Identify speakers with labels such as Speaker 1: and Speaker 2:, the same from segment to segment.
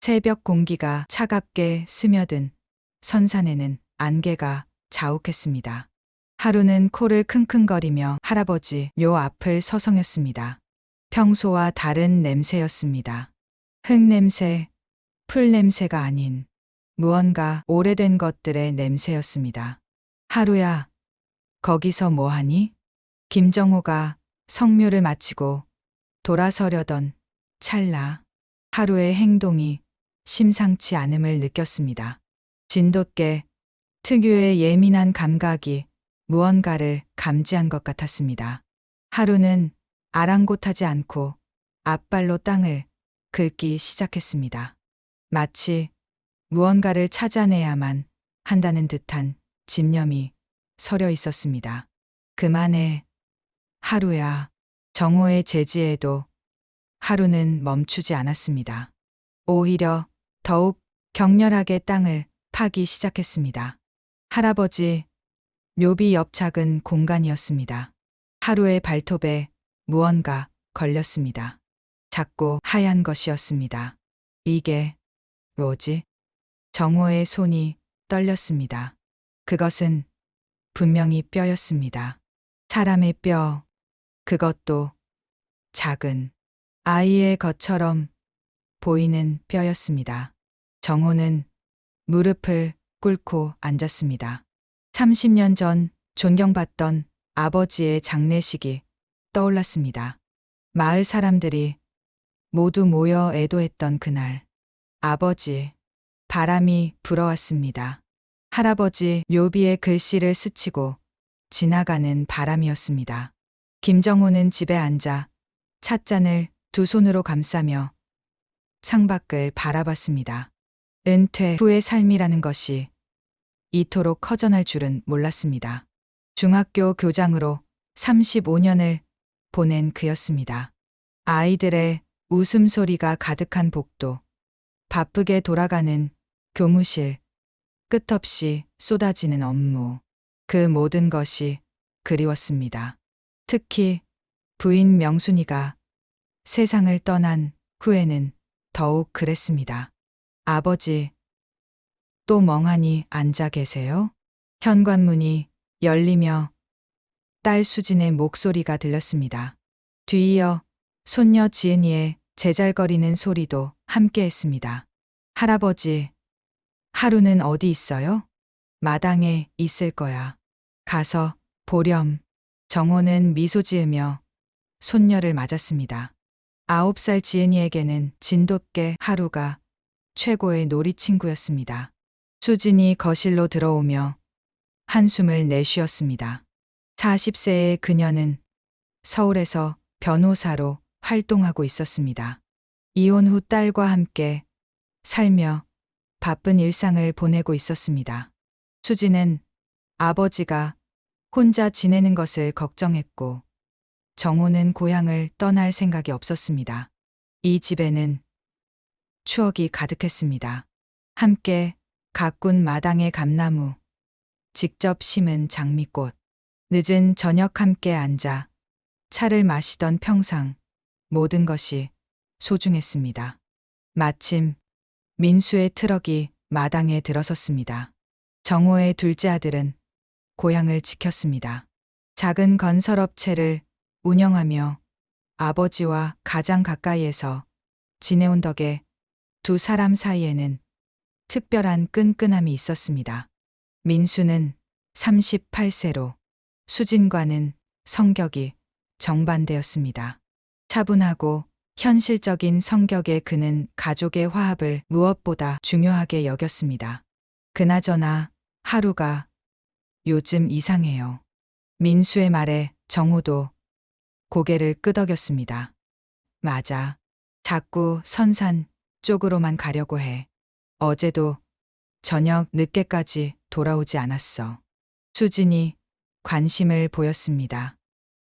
Speaker 1: 새벽 공기가 차갑게 스며든 선산에는 안개가 자욱했습니다. 하루는 코를 킁킁거리며 할아버지 묘 앞을 서성였습니다. 평소와 다른 냄새였습니다. 흙냄새, 풀냄새가 아닌 무언가 오래된 것들의 냄새였습니다. 하루야, 거기서 뭐하니? 김정호가 성묘를 마치고 돌아서려던 찰나 하루의 행동이 심상치 않음을 느꼈습니다. 진돗개 특유의 예민한 감각이 무언가를 감지한 것 같았습니다. 하루는 아랑곳하지 않고 앞발로 땅을 긁기 시작했습니다. 마치 무언가를 찾아내야만 한다는 듯한 집념이 서려 있었습니다. 그만해, 하루야. 정호의 제지에도 하루는 멈추지 않았습니다. 오히려 더욱 격렬하게 땅을 파기 시작했습니다. 할아버지 묘비 옆 작은 공간이었습니다. 하루의 발톱에 무언가 걸렸습니다. 작고 하얀 것이었습니다. 이게 뭐지? 정호의 손이 떨렸습니다. 그것은 분명히 뼈였습니다. 사람의 뼈, 그것도 작은 아이의 것처럼 보이는 뼈였습니다. 정호는 무릎을 꿇고 앉았습니다. 30년 전 존경받던 아버지의 장례식이 떠올랐습니다. 마을 사람들이 모두 모여 애도했던 그날, 아버지, 바람이 불어왔습니다. 할아버지 묘비의 글씨를 스치고 지나가는 바람이었습니다. 김정호는 집에 앉아 찻잔을 두 손으로 감싸며 창밖을 바라봤습니다. 은퇴 후의 삶이라는 것이 이토록 허전할 줄은 몰랐습니다. 중학교 교장으로 35년을 보낸 그였습니다. 아이들의 웃음소리가 가득한 복도, 바쁘게 돌아가는 교무실, 끝없이 쏟아지는 업무, 그 모든 것이 그리웠습니다. 특히 부인 명순이가 세상을 떠난 후에는 더욱 그랬습니다. 아버지, 또 멍하니 앉아 계세요? 현관문이 열리며 딸 수진의 목소리가 들렸습니다. 뒤이어 손녀 지은이의 제잘거리는 소리도 함께했습니다. 할아버지, 하루는 어디 있어요? 마당에 있을 거야. 가서 보렴. 정호는 미소 지으며 손녀를 맞았습니다. 9살 지은이에게는 진돗개 하루가 최고의 놀이 친구였습니다. 수진이 거실로 들어오며 한숨을 내쉬었습니다. 40세의 그녀는 서울에서 변호사로 활동하고 있었습니다. 이혼 후 딸과 함께 살며 바쁜 일상을 보내고 있었습니다. 수진은 아버지가 혼자 지내는 것을 걱정했고 정호는 고향을 떠날 생각이 없었습니다. 이 집에는 추억이 가득했습니다. 함께 가꾼 마당의 감나무, 직접 심은 장미꽃, 늦은 저녁 함께 앉아 차를 마시던 평상, 모든 것이 소중했습니다. 마침 민수의 트럭이 마당에 들어섰습니다. 정호의 둘째 아들은 고향을 지켰습니다. 작은 건설업체를 운영하며 아버지와 가장 가까이에서 지내온 덕에 두 사람 사이에는 특별한 끈끈함이 있었습니다. 민수는 38세로 수진과는 성격이 정반대였습니다. 차분하고 현실적인 성격의 그는 가족의 화합을 무엇보다 중요하게 여겼습니다. 그나저나 하루가 요즘 이상해요. 민수의 말에 정호도 고개를 끄덕였습니다. 맞아. 자꾸 선산 쪽으로만 가려고 해. 어제도 저녁 늦게까지 돌아오지 않았어. 수진이 관심을 보였습니다.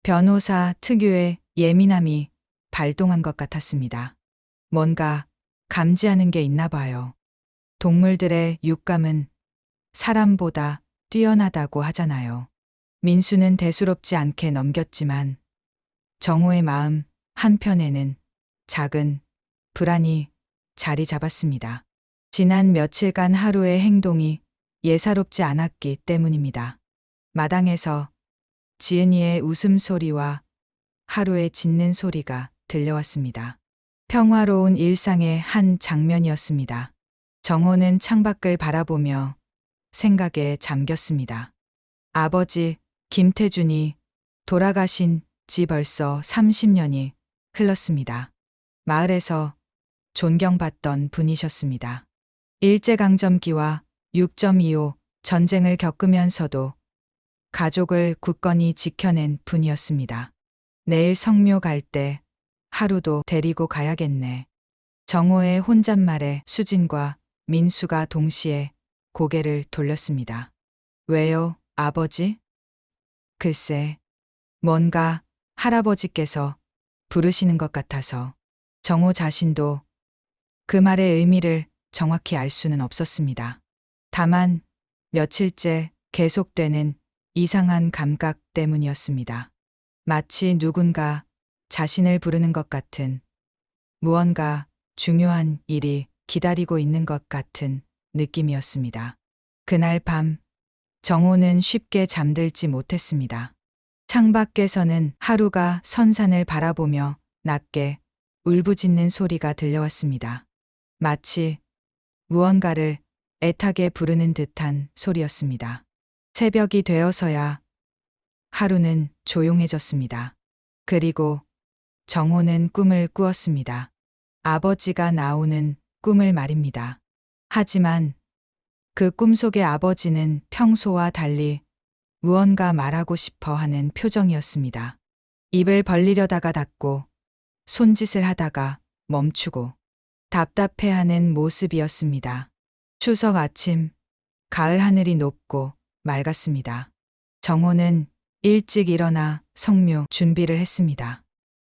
Speaker 1: 변호사 특유의 예민함이 발동한 것 같았습니다. 뭔가 감지하는 게 있나 봐요. 동물들의 육감은 사람보다 뛰어나다고 하잖아요. 민수는 대수롭지 않게 넘겼지만 정호의 마음 한편에는 작은 불안이 자리 잡았습니다. 지난 며칠간 하루의 행동이 예사롭지 않았기 때문입니다. 마당에서 지은이의 웃음소리와 하루의 짖는 소리가 들려왔습니다. 평화로운 일상의 한 장면이었습니다. 정호는 창밖을 바라보며 생각에 잠겼습니다. 아버지 김태준이 돌아가신 지 벌써 30년이 흘렀습니다. 마을에서 존경받던 분이셨습니다. 일제강점기와 6.25 전쟁을 겪으면서도 가족을 굳건히 지켜낸 분이었습니다. 내일 성묘 갈 때 하루도 데리고 가야겠네. 정호의 혼잣말에 수진과 민수가 동시에 고개를 돌렸습니다. 왜요, 아버지? 글쎄, 뭔가 할아버지께서 부르시는 것 같아서. 정호 자신도 그 말의 의미를 정확히 알 수는 없었습니다. 다만 며칠째 계속되는 이상한 감각 때문이었습니다. 마치 누군가 자신을 부르는 것 같은, 무언가 중요한 일이 기다리고 있는 것 같은 느낌이었습니다. 그날 밤 정호는 쉽게 잠들지 못했습니다. 창밖에서는 하루가 선산을 바라보며 낮게 울부짖는 소리가 들려왔습니다. 마치 무언가를 애타게 부르는 듯한 소리였습니다. 새벽이 되어서야 하루는 조용해졌습니다. 그리고 정호는 꿈을 꾸었습니다. 아버지가 나오는 꿈을 말입니다. 하지만 그 꿈속의 아버지는 평소와 달리 무언가 말하고 싶어 하는 표정이었습니다. 입을 벌리려다가 닫고, 손짓을 하다가 멈추고, 답답해하는 모습이었습니다. 추석 아침, 가을 하늘이 높고 맑았습니다. 정호는 일찍 일어나 성묘 준비를 했습니다.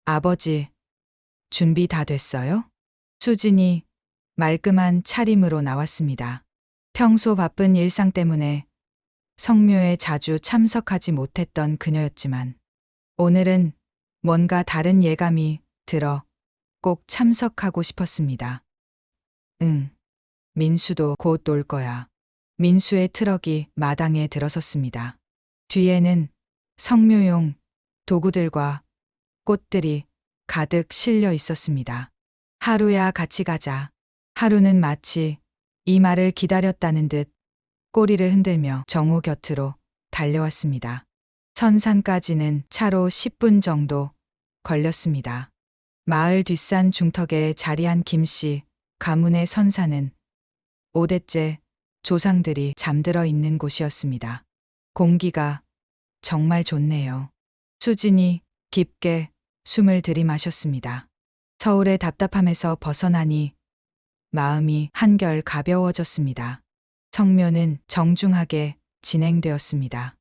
Speaker 1: 아버지, 준비 다 됐어요? 수진이 말끔한 차림으로 나왔습니다. 평소 바쁜 일상 때문에 성묘에 자주 참석하지 못했던 그녀였지만 오늘은 뭔가 다른 예감이 들어 꼭 참석하고 싶었습니다. 응, 민수도 곧 올 거야. 민수의 트럭이 마당에 들어섰습니다. 뒤에는 성묘용 도구들과 꽃들이 가득 실려 있었습니다. 하루야 같이 가자. 하루는 마치 이 말을 기다렸다는 듯 꼬리를 흔들며 정호 곁으로 달려왔습니다. 선산까지는 차로 10분 정도 걸렸습니다. 마을 뒷산 중턱에 자리한 김씨 가문의 선산은 5대째 조상들이 잠들어 있는 곳이었습니다. 공기가 정말 좋네요. 수진이 깊게 숨을 들이마셨습니다. 서울의 답답함에서 벗어나니 마음이 한결 가벼워졌습니다. 성묘는 정중하게 진행되었습니다.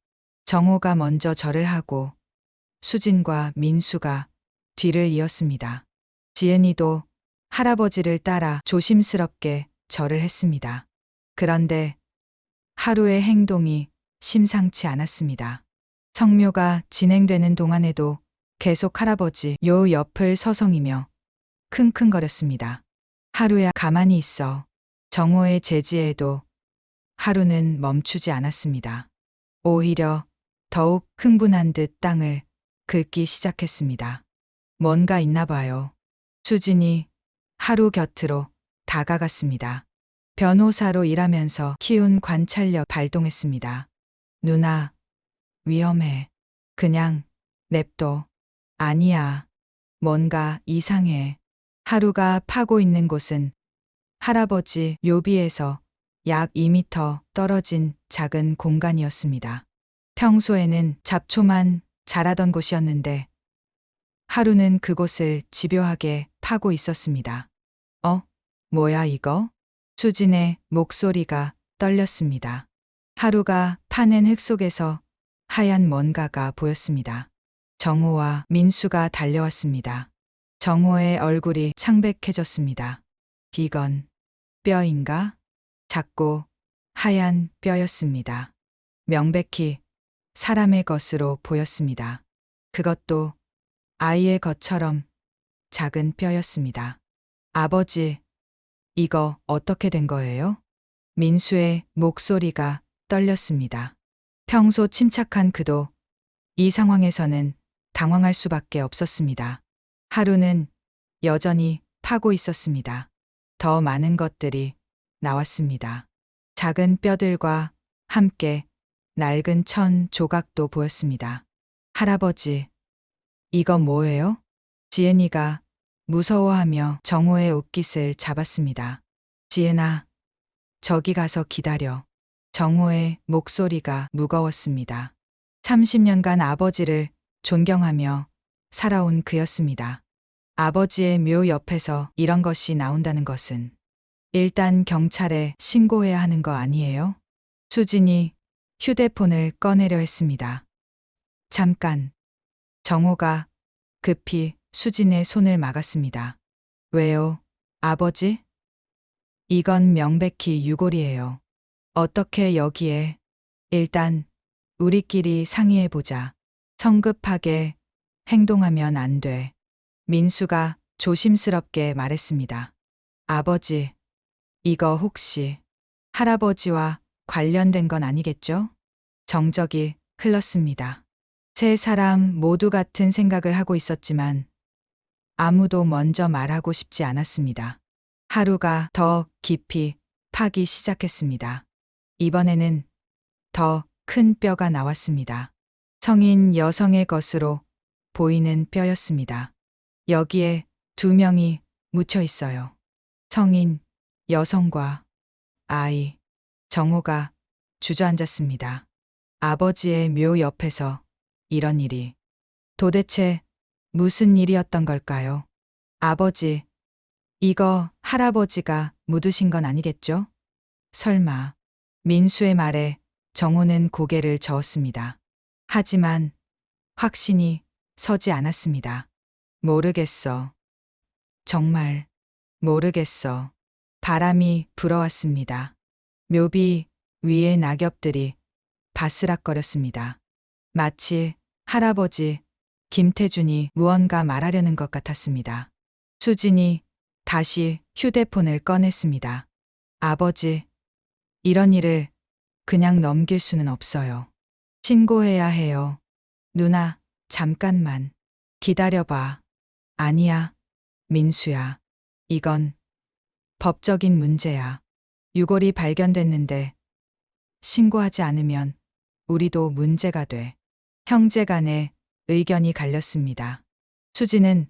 Speaker 1: 정호가 먼저 절을 하고 수진과 민수가 뒤를 이었습니다. 지은이도 할아버지를 따라 조심스럽게 절을 했습니다. 그런데 하루의 행동이 심상치 않았습니다. 성묘가 진행되는 동안에도 계속 할아버지 요 옆을 서성이며 킁킁거렸습니다. 하루야 가만히 있어. 정호의 제지에도 하루는 멈추지 않았습니다. 오히려 더욱 흥분한 듯 땅을 긁기 시작했습니다. 뭔가 있나 봐요. 수진이 하루 곁으로 다가갔습니다. 변호사로 일하면서 키운 관찰력 발동했습니다. 누나, 위험해. 그냥 냅둬. 아니야. 뭔가 이상해. 하루가 파고 있는 곳은 할아버지 묘비에서 약 2미터 떨어진 작은 공간이었습니다. 평소에는 잡초만 자라던 곳이었는데 하루는 그곳을 집요하게 파고 있었습니다. 뭐야 이거? 수진의 목소리가 떨렸습니다. 하루가 파낸 흙 속에서 하얀 뭔가가 보였습니다. 정호와 민수가 달려왔습니다. 정호의 얼굴이 창백해졌습니다. 이건 뼈인가? 작고 하얀 뼈였습니다. 명백히 사람의 것으로 보였습니다. 그것도 아이의 것처럼 작은 뼈였습니다. 아버지, 이거 어떻게 된 거예요? 민수의 목소리가 떨렸습니다. 평소 침착한 그도 이 상황에서는 당황할 수밖에 없었습니다. 하루는 여전히 파고 있었습니다. 더 많은 것들이 나왔습니다. 작은 뼈들과 함께 낡은 천 조각도 보였습니다. 할아버지, 이건 뭐예요? 지은이가 무서워하며 정호의 옷깃을 잡았습니다. 지은아, 저기 가서 기다려. 정호의 목소리가 무거웠습니다. 30년간 아버지를 존경하며 살아온 그였습니다. 아버지의 묘 옆에서 이런 것이 나온다는 것은 일단 경찰에 신고해야 하는 거 아니에요? 수진이 휴대폰을 꺼내려 했습니다. 잠깐. 정호가 급히 수진의 손을 막았습니다. 왜요, 아버지? 이건 명백히 유골이에요. 어떻게 여기에? 일단 우리끼리 상의해보자. 성급하게 행동하면 안 돼. 민수가 조심스럽게 말했습니다. 아버지, 이거 혹시 할아버지와 관련된 건 아니겠죠? 정적이 흘렀습니다. 세 사람 모두 같은 생각을 하고 있었지만 아무도 먼저 말하고 싶지 않았습니다. 하루가 더 깊이 파기 시작했습니다. 이번에는 더 큰 뼈가 나왔습니다. 성인 여성의 것으로 보이는 뼈였습니다. 여기에 2명이 묻혀 있어요. 성인 여성과 아이. 정호가 주저앉았습니다. 아버지의 묘 옆에서 이런 일이 도대체 무슨 일이었던 걸까요? 아버지, 이거 할아버지가 묻으신 건 아니겠죠? 설마. 민수의 말에 정호는 고개를 저었습니다. 하지만 확신이 서지 않았습니다. 모르겠어. 정말 모르겠어. 바람이 불어왔습니다. 묘비 위에 낙엽들이 바스락거렸습니다. 마치 할아버지 김태준이 무언가 말하려는 것 같았습니다. 수진이 다시 휴대폰을 꺼냈습니다. 아버지, 이런 일을 그냥 넘길 수는 없어요. 신고해야 해요. 누나, 잠깐만. 기다려봐. 아니야, 민수야. 이건 법적인 문제야. 유골이 발견됐는데 신고하지 않으면 우리도 문제가 돼. 형제 간에 의견이 갈렸습니다. 수지는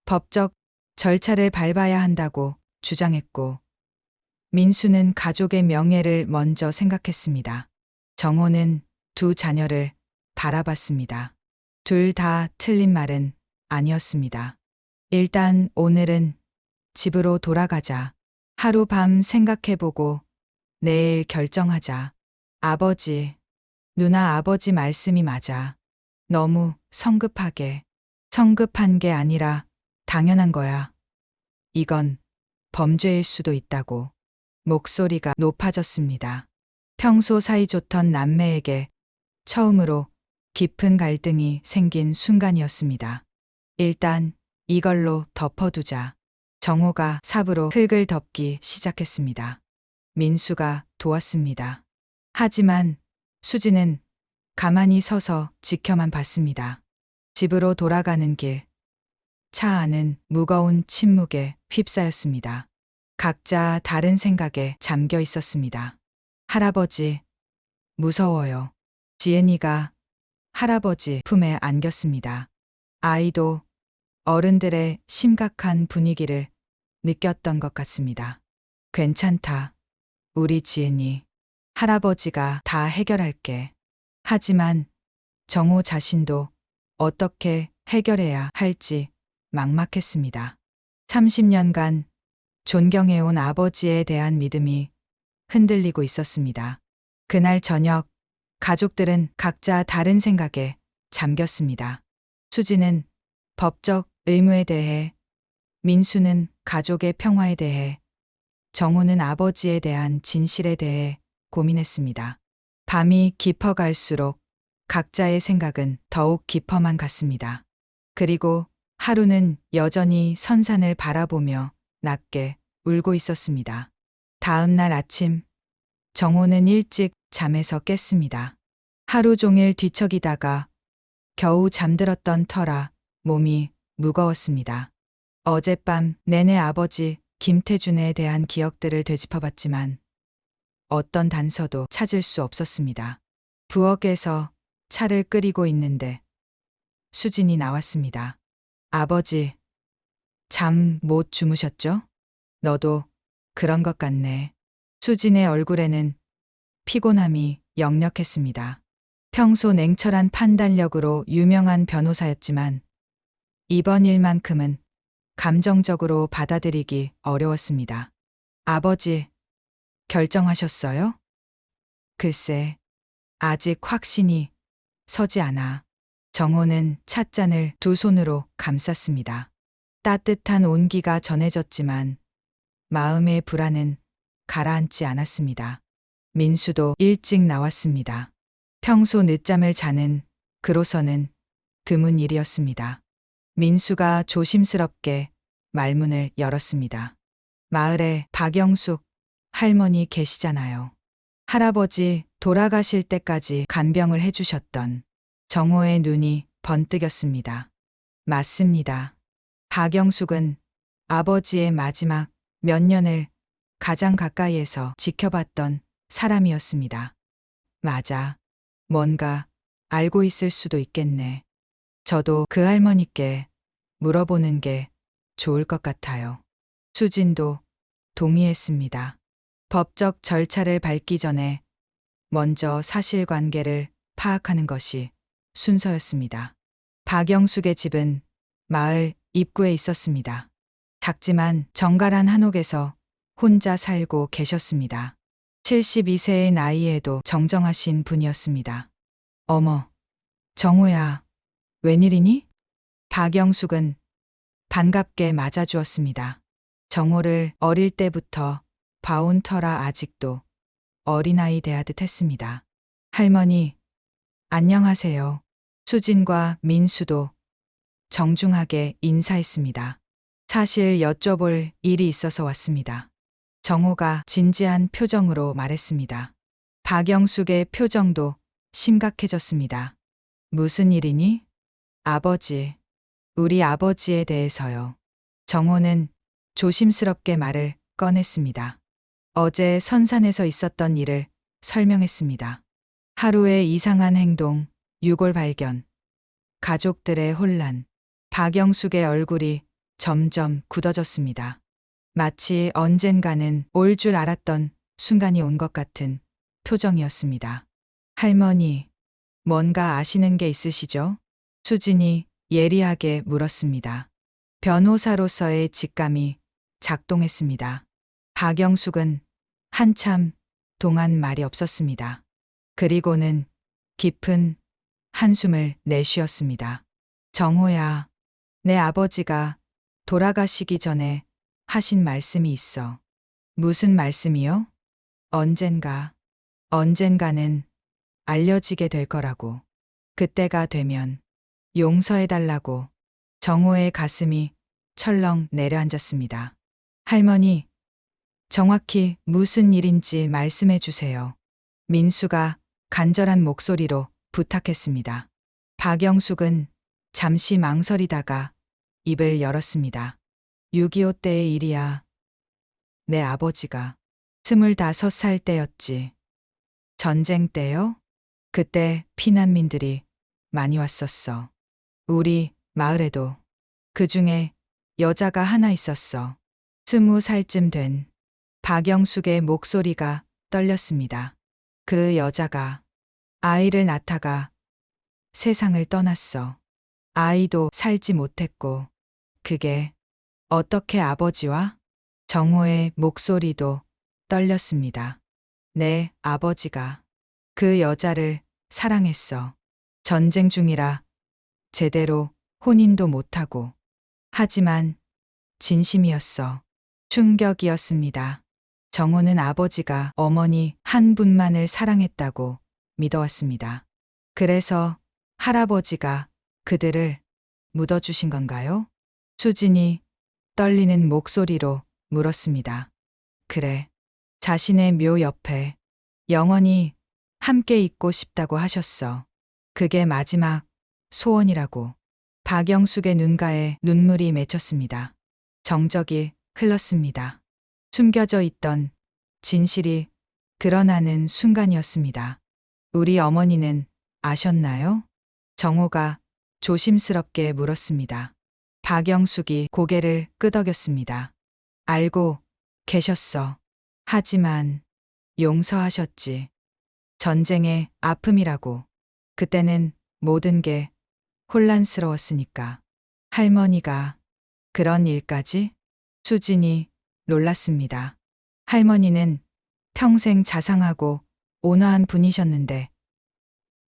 Speaker 1: 법적 절차를 밟아야 한다고 주장했고, 민수는 가족의 명예를 먼저 생각했습니다. 정호는 2 자녀를 바라봤습니다. 둘 다 틀린 말은 아니었습니다. 일단 오늘은 집으로 돌아가자. 하룻밤 생각해보고 내일 결정하자. 아버지, 누나 아버지 말씀이 맞아. 너무 성급하게. 성급한 게 아니라 당연한 거야. 이건 범죄일 수도 있다고. 목소리가 높아졌습니다. 평소 사이좋던 남매에게 처음으로 깊은 갈등이 생긴 순간이었습니다. 일단 이걸로 덮어두자. 정호가 삽으로 흙을 덮기 시작했습니다. 민수가 도왔습니다. 하지만 수지는 가만히 서서 지켜만 봤습니다. 집으로 돌아가는 길. 차 안은 무거운 침묵에 휩싸였습니다. 각자 다른 생각에 잠겨 있었습니다. 할아버지, 무서워요. 지은이가 할아버지 품에 안겼습니다. 아이도 어른들의 심각한 분위기를 느꼈던 것 같습니다. 괜찮다. 우리 지은이. 할아버지가 다 해결할게. 하지만 정호 자신도 어떻게 해결해야 할지 막막했습니다. 30년간 존경해온 아버지에 대한 믿음이 흔들리고 있었습니다. 그날 저녁, 가족들은 각자 다른 생각에 잠겼습니다. 수지는 법적 의무에 대해, 민수는 가족의 평화에 대해, 정호는 아버지에 대한 진실에 대해 고민했습니다. 밤이 깊어갈수록 각자의 생각은 더욱 깊어만 갔습니다. 그리고 하루는 여전히 선산을 바라보며 낮게 울고 있었습니다. 다음 날 아침 정호는 일찍 잠에서 깼습니다. 하루 종일 뒤척이다가 겨우 잠들었던 터라 몸이 무거웠습니다. 어젯밤 내내 아버지 김태준에 대한 기억들을 되짚어봤지만 어떤 단서도 찾을 수 없었습니다. 부엌에서 차를 끓이고 있는데 수진이 나왔습니다. 아버지, 잠 못 주무셨죠? 너도 그런 것 같네. 수진의 얼굴에는 피곤함이 역력했습니다. 평소 냉철한 판단력으로 유명한 변호사였지만 이번 일만큼은 감정적으로 받아들이기 어려웠습니다. 아버지, 결정하셨어요? 글쎄, 아직 확신이 서지 않아. 정호는 찻잔을 두 손으로 감쌌습니다. 따뜻한 온기가 전해졌지만 마음의 불안은 가라앉지 않았습니다. 민수도 일찍 나왔습니다. 평소 늦잠을 자는 그로서는 드문 일이었습니다. 민수가 조심스럽게 말문을 열었습니다. 마을에 박영숙 할머니 계시잖아요. 할아버지 돌아가실 때까지 간병을 해주셨던. 정호의 눈이 번뜩였습니다. 맞습니다. 박영숙은 아버지의 마지막 몇 년을 가장 가까이에서 지켜봤던 사람이었습니다. 맞아. 뭔가 알고 있을 수도 있겠네. 저도 그 할머니께 물어보는 게 좋을 것 같아요. 수진도 동의했습니다. 법적 절차를 밟기 전에 먼저 사실관계를 파악하는 것이 순서였습니다. 박영숙의 집은 마을 입구에 있었습니다. 작지만 정갈한 한옥에서 혼자 살고 계셨습니다. 72세의 나이에도 정정하신 분이었습니다. 어머, 정호야, 웬일이니? 박영숙은 반갑게 맞아주었습니다. 정호를 어릴 때부터 봐온 터라 아직도 어린아이 대하듯 했습니다. 할머니, 안녕하세요. 수진과 민수도 정중하게 인사했습니다. 사실 여쭤볼 일이 있어서 왔습니다. 정호가 진지한 표정으로 말했습니다. 박영숙의 표정도 심각해졌습니다. 무슨 일이니? 아버지, 우리 아버지에 대해서요. 정호는 조심스럽게 말을 꺼냈습니다. 어제 선산에서 있었던 일을 설명했습니다. 하루의 이상한 행동, 유골 발견, 가족들의 혼란. 박영숙의 얼굴이 점점 굳어졌습니다. 마치 언젠가는 올 줄 알았던 순간이 온 것 같은 표정이었습니다. 할머니, 뭔가 아시는 게 있으시죠? 수진이 예리하게 물었습니다. 변호사로서의 직감이 작동했습니다. 박영숙은 한참 동안 말이 없었습니다. 그리고는 깊은 한숨을 내쉬었습니다. 정호야, 내 아버지가 돌아가시기 전에 하신 말씀이 있어. 무슨 말씀이요? 언젠가는 알려지게 될 거라고. 그때가 되면 용서해달라고. 정호의 가슴이 철렁 내려앉았습니다. 할머니, 정확히 무슨 일인지 말씀해 주세요. 민수가 간절한 목소리로 부탁했습니다. 박영숙은 잠시 망설이다가 입을 열었습니다. 6.25 때의 일이야. 내 아버지가 25살 때였지. 전쟁 때요? 그때 피난민들이 많이 왔었어. 우리 마을에도. 그중에 여자가 하나 있었어. 20살쯤 된. 박영숙의 목소리가 떨렸습니다. 그 여자가 아이를 낳다가 세상을 떠났어. 아이도 살지 못했고. 그게 어떻게 아버지와? 정호의 목소리도 떨렸습니다. 내 아버지가 그 여자를 사랑했어. 전쟁 중이라 제대로 혼인도 못하고. 하지만 진심이었어. 충격이었습니다. 정호는 아버지가 어머니 한 분만을 사랑했다고 믿어왔습니다. 그래서 할아버지가 그들을 묻어주신 건가요? 수진이 떨리는 목소리로 물었습니다. 그래. 자신의 묘 옆에 영원히 함께 있고 싶다고 하셨어. 그게 마지막 소원이라고. 박영숙의 눈가에 눈물이 맺혔습니다. 정적이 흘렀습니다. 숨겨져 있던 진실이 드러나는 순간이었습니다. 우리 어머니는 아셨나요? 정호가 조심스럽게 물었습니다. 박영숙이 고개를 끄덕였습니다. 알고 계셨어. 하지만 용서하셨지. 전쟁의 아픔이라고. 그때는 모든 게 혼란스러웠으니까. 할머니가 그런 일까지? 수진이 놀랐습니다. 할머니는 평생 자상하고 온화한 분이셨는데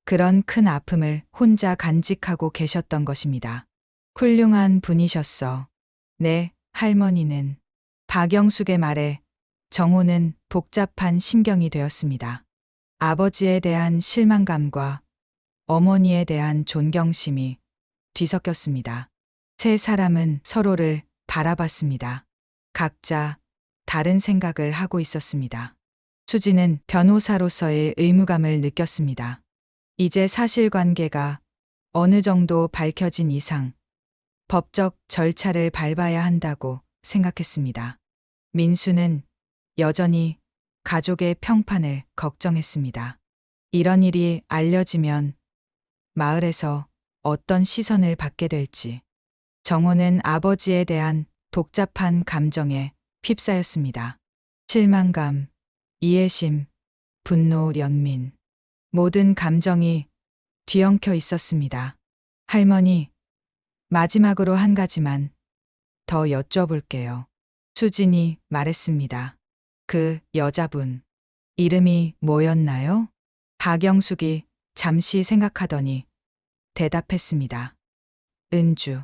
Speaker 1: 그런 큰 아픔을 혼자 간직하고 계셨던 것입니다. 훌륭한 분이셨어. 네, 할머니는. 박영숙의 말에 정호는 복잡한 심경이 되었습니다. 아버지에 대한 실망감과 어머니에 대한 존경심이 뒤섞였습니다. 세 사람은 서로를 바라봤습니다. 각자 다른 생각을 하고 있었습니다. 수지는 변호사로서의 의무감을 느꼈습니다. 이제 사실관계가 어느 정도 밝혀진 이상 법적 절차를 밟아야 한다고 생각했습니다. 민수는 여전히 가족의 평판을 걱정했습니다. 이런 일이 알려지면 마을에서 어떤 시선을 받게 될지. 정호는 아버지에 대한 복잡한 감정에 휩싸였습니다. 실망감, 이해심, 분노, 연민. 모든 감정이 뒤엉켜 있었습니다. 할머니, 마지막으로 한 가지만 더 여쭤볼게요. 수진이 말했습니다. 그 여자분, 이름이 뭐였나요? 박영숙이 잠시 생각하더니 대답했습니다. 은주.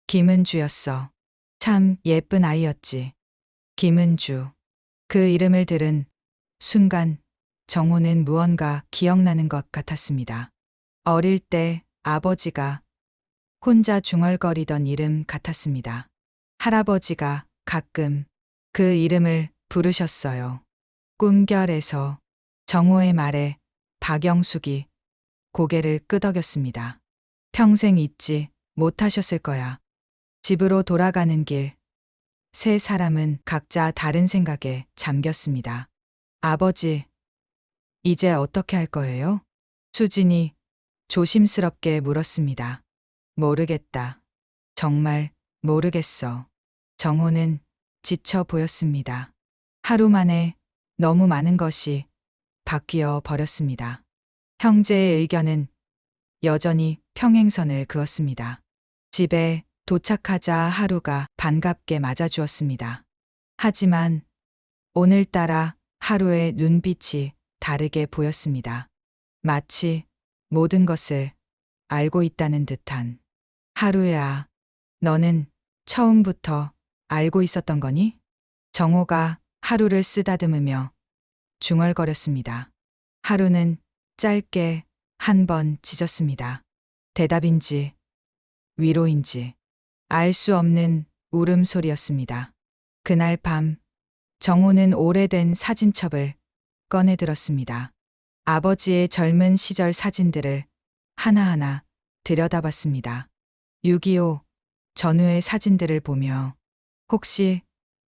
Speaker 1: 김은주였어. 참 예쁜 아이였지. 김은주. 그 이름을 들은 순간 정호는 무언가 기억나는 것 같았습니다. 어릴 때 아버지가 혼자 중얼거리던 이름 같았습니다. 할아버지가 가끔 그 이름을 부르셨어요. 꿈결에서. 정호의 말에 박영숙이 고개를 끄덕였습니다. 평생 잊지 못하셨을 거야. 집으로 돌아가는 길. 세 사람은 각자 다른 생각에 잠겼습니다. 아버지, 이제 어떻게 할 거예요? 수진이 조심스럽게 물었습니다. 모르겠다. 정말 모르겠어. 정호는 지쳐 보였습니다. 하루 만에 너무 많은 것이 바뀌어 버렸습니다. 형제의 의견은 여전히 평행선을 그었습니다. 집에 도착하자 하루가 반갑게 맞아주었습니다. 하지만 오늘따라 하루의 눈빛이 다르게 보였습니다. 마치 모든 것을 알고 있다는 듯한. 하루야, 너는 처음부터 알고 있었던 거니? 정호가 하루를 쓰다듬으며 중얼거렸습니다. 하루는 짧게 한 번 짖었습니다. 대답인지 위로인지 알 수 없는 울음소리였습니다. 그날 밤 정호는 오래된 사진첩을 꺼내 들었습니다. 아버지의 젊은 시절 사진들을 하나하나 들여다봤습니다. 6.25 전후의 사진들을 보며 혹시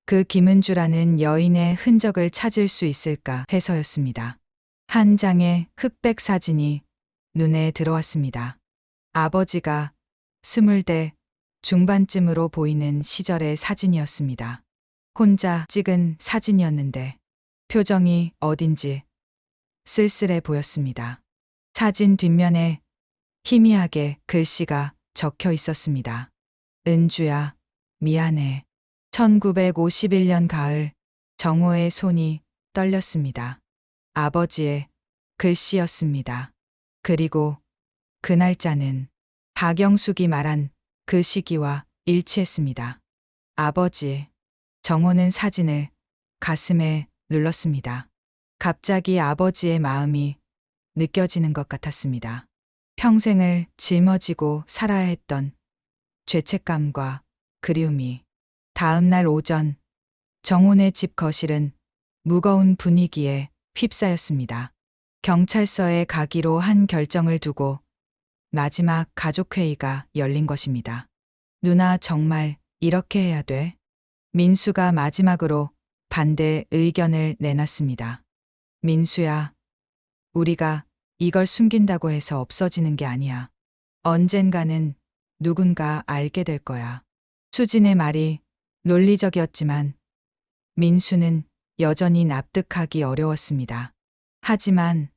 Speaker 1: 그 김은주라는 여인의 흔적을 찾을 수 있을까 해서였습니다. 한 장의 흑백 사진이 눈에 들어왔습니다. 아버지가 20대 중반쯤으로 보이는 시절의 사진이었습니다. 혼자 찍은 사진이었는데 표정이 어딘지 쓸쓸해 보였습니다. 사진 뒷면에 희미하게 글씨가 적혀 있었습니다. 은주야, 미안해. 1951년 가을, 정호의 손이 떨렸습니다. 아버지의 글씨였습니다. 그리고 그 날짜는 박영숙이 말한 그 시기와 일치했습니다. 아버지, 정호는 사진을 가슴에 눌렀습니다. 갑자기 아버지의 마음이 느껴지는 것 같았습니다. 평생을 짊어지고 살아야 했던 죄책감과 그리움이 다음 날 오전 정혼의 집 거실은 무거운 분위기에 휩싸였습니다. 경찰서에 가기로 한 결정을 두고 마지막 가족회의가 열린 것입니다. 누나 정말 이렇게 해야 돼? 민수가 마지막으로 반대 의견을 내놨습니다. 민수야, 우리가 이걸 숨긴다고 해서 없어지는 게 아니야. 언젠가는 누군가 알게 될 거야. 수진의 말이 논리적이었지만 민수는 여전히 납득하기 어려웠습니다. 하지만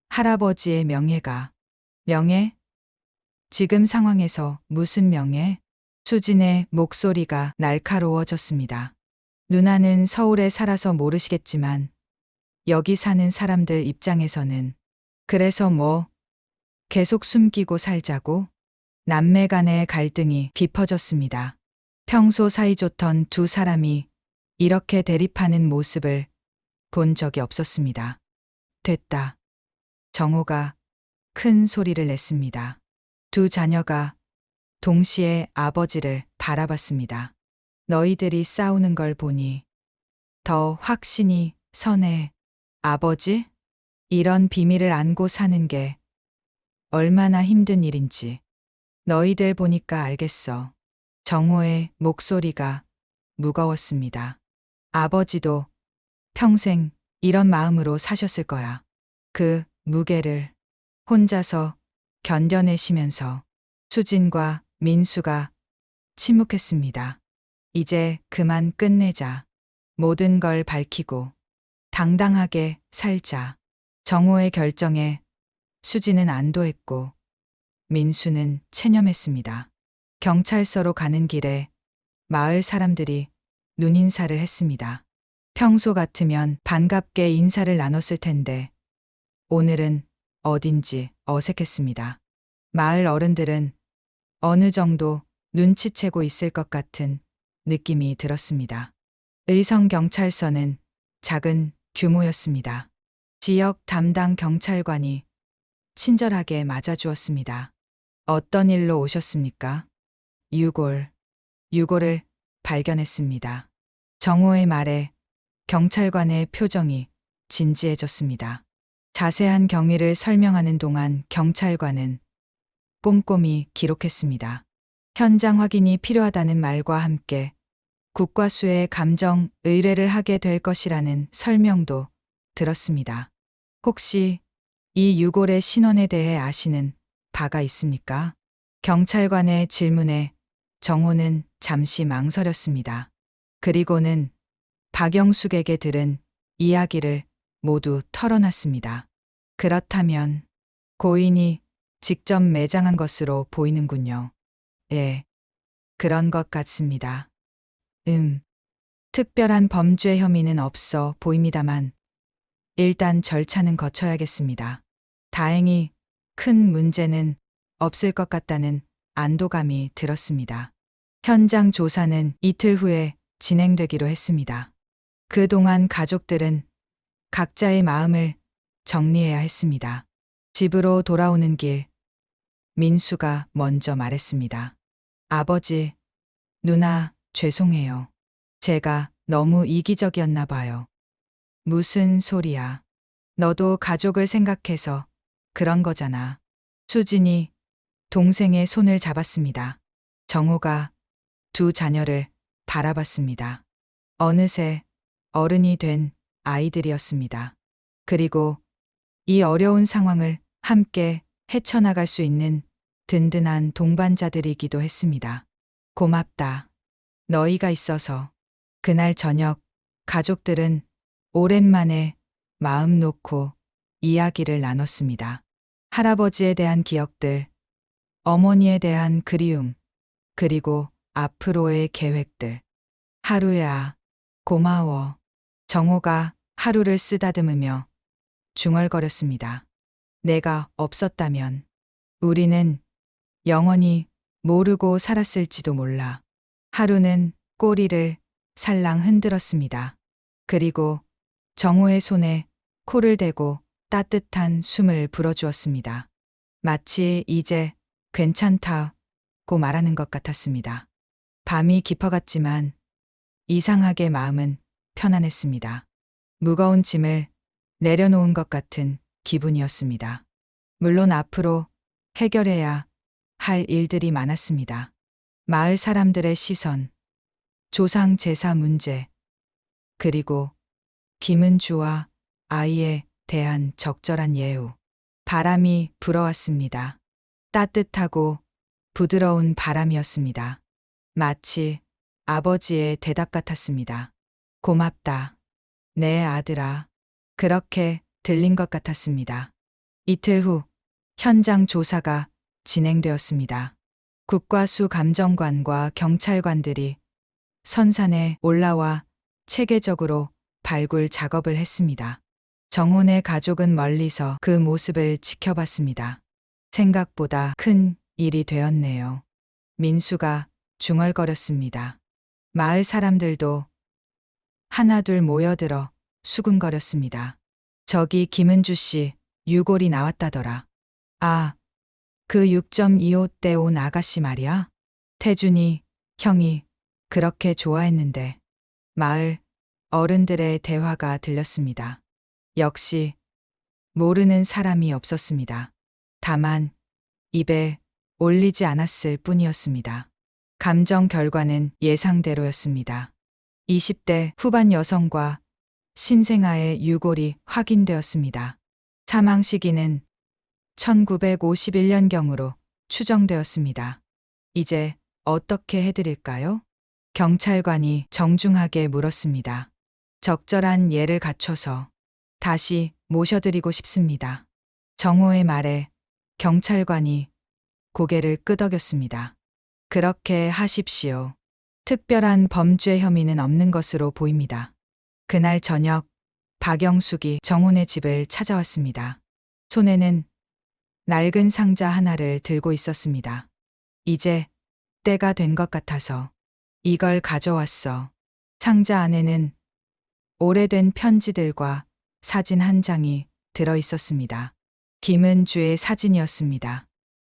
Speaker 1: 할아버지의 명예가, 명예? 지금 상황에서 무슨 명예? 수진의 목소리가 날카로워졌습니다. 누나는 서울에 살아서 모르시겠지만 여기 사는 사람들 입장에서는 그래서 뭐 계속 숨기고 살자고? 남매 간의 갈등이 깊어졌습니다. 평소 사이좋던 두 사람이 이렇게 대립하는 모습을 본 적이 없었습니다. 됐다. 정호가 큰 소리를 냈습니다. 두 자녀가 동시에 아버지를 바라봤습니다. 너희들이 싸우는 걸 보니 더 확신이 서네. 아버지? 이런 비밀을 안고 사는 게 얼마나 힘든 일인지 너희들 보니까 알겠어. 정호의 목소리가 무거웠습니다. 아버지도 평생 이런 마음으로 사셨을 거야. 그 무게를 혼자서 견뎌내시면서 수진과 민수가 침묵했습니다. 이제 그만 끝내자. 모든 걸 밝히고 당당하게 살자. 정호의 결정에 수진은 안도했고 민수는 체념했습니다. 경찰서로 가는 길에 마을 사람들이 눈인사를 했습니다. 평소 같으면 반갑게 인사를 나눴을 텐데 오늘은 어딘지 어색했습니다. 마을 어른들은 어느 정도 눈치채고 있을 것 같은 느낌이 들었습니다. 의성경찰서는 작은 규모였습니다. 지역 담당 경찰관이 친절하게 맞아주었습니다. 어떤 일로 오셨습니까? 유골을 발견했습니다. 정호의 말에 경찰관의 표정이 진지해졌습니다. 자세한 경위를 설명하는 동안 경찰관은 꼼꼼히 기록했습니다. 현장 확인이 필요하다는 말과 함께 국과수에 감정 의뢰를 하게 될 것이라는 설명도 들었습니다. 혹시 이 유골의 신원에 대해 아시는 바가 있습니까? 경찰관의 질문에 정호는 잠시 망설였습니다. 그리고는 박영숙에게 들은 이야기를 모두 털어놨습니다. 그렇다면 고인이 직접 매장한 것으로 보이는군요. 예, 그런 것 같습니다. 특별한 범죄 혐의는 없어 보입니다만 일단 절차는 거쳐야겠습니다. 다행히 큰 문제는 없을 것 같다는 안도감이 들었습니다. 현장 조사는 이틀 후에 진행되기로 했습니다. 그동안 가족들은 각자의 마음을 정리해야 했습니다. 집으로 돌아오는 길, 민수가 먼저 말했습니다. 아버지, 누나, 죄송해요. 제가 너무 이기적이었나 봐요. 무슨 소리야. 너도 가족을 생각해서 그런 거잖아. 수진이 동생의 손을 잡았습니다. 정호가 두 자녀를 바라봤습니다. 어느새 어른이 된 아이들이었습니다. 그리고 이 어려운 상황을 함께 헤쳐나갈 수 있는 든든한 동반자들이기도 했습니다. 고맙다. 너희가 있어서. 그날 저녁 가족들은 오랜만에 마음 놓고 이야기를 나눴습니다. 할아버지에 대한 기억들, 어머니에 대한 그리움, 그리고 앞으로의 계획들. 하루야, 고마워. 정호가 하루를 쓰다듬으며 중얼거렸습니다. 내가 없었다면 우리는 영원히 모르고 살았을지도 몰라. 하루는 꼬리를 살랑 흔들었습니다. 그리고 정호의 손에 코를 대고 따뜻한 숨을 불어주었습니다. 마치 이제 괜찮다고 말하는 것 같았습니다. 밤이 깊어갔지만 이상하게 마음은 편안했습니다. 무거운 짐을 내려놓은 것 같은 기분이었습니다. 물론 앞으로 해결해야 할 일들이 많았습니다. 마을 사람들의 시선, 조상 제사 문제, 그리고 김은주와 아이에 대한 적절한 예우. 바람이 불어왔습니다. 따뜻하고 부드러운 바람이었습니다. 마치 아버지의 대답 같았습니다. 고맙다. 내 아들아. 그렇게 들린 것 같았습니다. 이틀 후 현장 조사가 진행되었습니다. 국과수 감정관과 경찰관들이 선산에 올라와 체계적으로 발굴 작업을 했습니다. 정혼의 가족은 멀리서 그 모습을 지켜봤습니다. 생각보다 큰 일이 되었네요. 민수가 중얼거렸습니다. 마을 사람들도 하나둘 모여들어 수군거렸습니다. 저기 김은주 씨 유골이 나왔다더라. 아, 그 6.25대 온 아가씨 말이야? 태준이 형이 그렇게 좋아했는데. 마을 어른들의 대화가 들렸습니다. 역시 모르는 사람이 없었습니다. 다만 입에 올리지 않았을 뿐이었습니다. 감정 결과는 예상대로였습니다. 20대 후반 여성과 신생아의 유골이 확인되었습니다. 사망 시기는 1951년경으로 추정되었습니다. 이제 어떻게 해드릴까요? 경찰관이 정중하게 물었습니다. 적절한 예를 갖춰서 다시 모셔드리고 싶습니다. 정호의 말에 경찰관이 고개를 끄덕였습니다. 그렇게 하십시오. 특별한 범죄 혐의는 없는 것으로 보입니다. 그날 저녁 박영숙이 정훈의 집을 찾아왔습니다. 손에는 낡은 상자 하나를 들고 있었습니다. 이제 때가 된 것 같아서 이걸 가져왔어. 상자 안에는 오래된 편지들과 사진 한 장이 들어 있었습니다. 김은주의 사진이었습니다.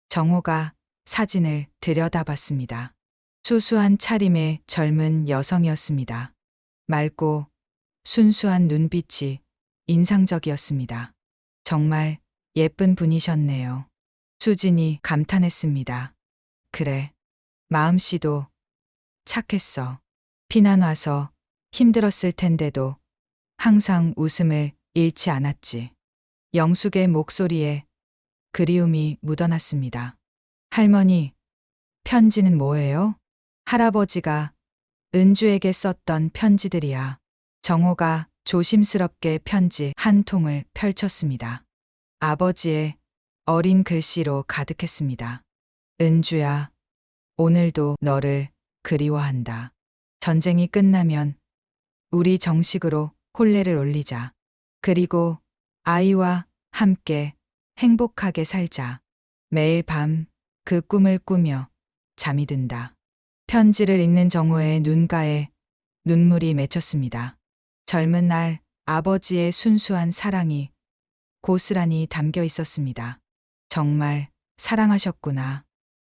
Speaker 1: 정호가 사진을 들여다봤습니다. 수수한 차림의 젊은 여성이었습니다. 맑고 순수한 눈빛이 인상적이었습니다. 정말 예쁜 분이셨네요. 수진이 감탄했습니다. 그래, 마음씨도 착했어. 피난 와서 힘들었을 텐데도 항상 웃음을 잃지 않았지. 영숙의 목소리에 그리움이 묻어났습니다. 할머니, 편지는 뭐예요? 할아버지가 은주에게 썼던 편지들이야. 정호가 조심스럽게 편지 한 통을 펼쳤습니다. 아버지의 어린 글씨로 가득했습니다. 은주야, 오늘도 너를 그리워한다. 전쟁이 끝나면 우리 정식으로 혼례를 올리자. 그리고 아이와 함께 행복하게 살자. 매일 밤 그 꿈을 꾸며 잠이 든다. 편지를 읽는 정호의 눈가에 눈물이 맺혔습니다. 젊은 날 아버지의 순수한 사랑이 고스란히 담겨 있었습니다. 정말 사랑하셨구나.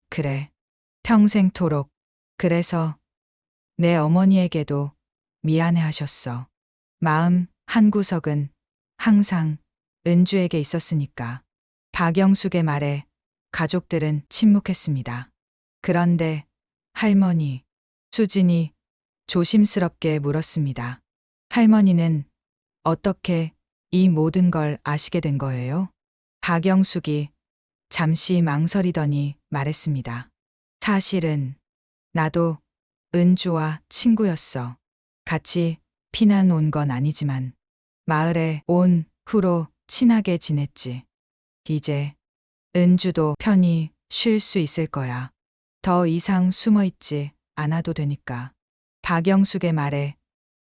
Speaker 1: 그래. 평생토록. 그래서 내 어머니에게도 미안해 하셨어. 마음 한구석은 항상 은주에게 있었으니까. 박영숙의 말에 가족들은 침묵했습니다. 그런데 할머니, 수진이 조심스럽게 물었습니다. 할머니는 어떻게 이 모든 걸 아시게 된 거예요? 박영숙이 잠시 망설이더니 말했습니다. 사실은 나도 은주와 친구였어. 같이 피난 온 건 아니지만 마을에 온 후로 친하게 지냈지. 이제 은주도 편히 쉴 수 있을 거야. 더 이상 숨어 있지 않아도 되니까. 박영숙의 말에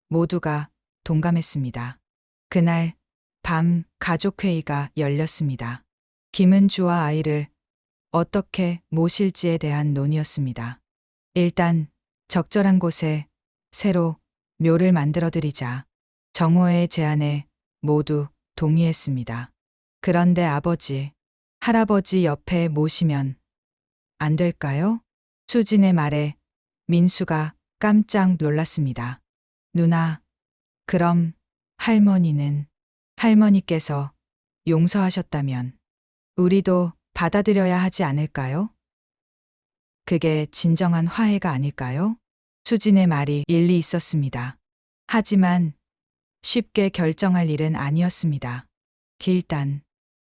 Speaker 1: 모두가 동감했습니다. 그날 밤 가족회의가 열렸습니다. 김은주와 아이를 어떻게 모실지에 대한 논의였습니다. 일단 적절한 곳에 새로 묘를 만들어드리자. 정호의 제안에 모두 동의했습니다. 그런데 아버지, 할아버지 옆에 모시면 안 될까요? 수진의 말에 민수가 깜짝 놀랐습니다. 누나, 그럼 할머니는 할머니께서 용서하셨다면 우리도 받아들여야 하지 않을까요? 그게 진정한 화해가 아닐까요? 수진의 말이 일리 있었습니다. 하지만 쉽게 결정할 일은 아니었습니다. 일단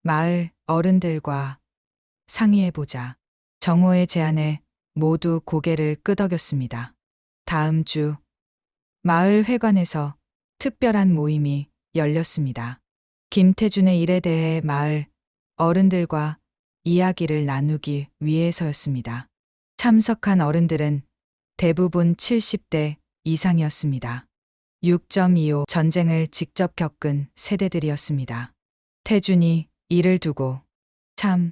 Speaker 1: 마을 어른들과 상의해보자. 정호의 제안에 모두 고개를 끄덕였습니다. 다음 주 마을 회관에서 특별한 모임이 열렸습니다. 김태준의 일에 대해 마을 어른들과 이야기를 나누기 위해서였습니다. 참석한 어른들은 대부분 70대 이상이었습니다. 6.25 전쟁을 직접 겪은 세대들이었습니다. 태준이 일을 두고 참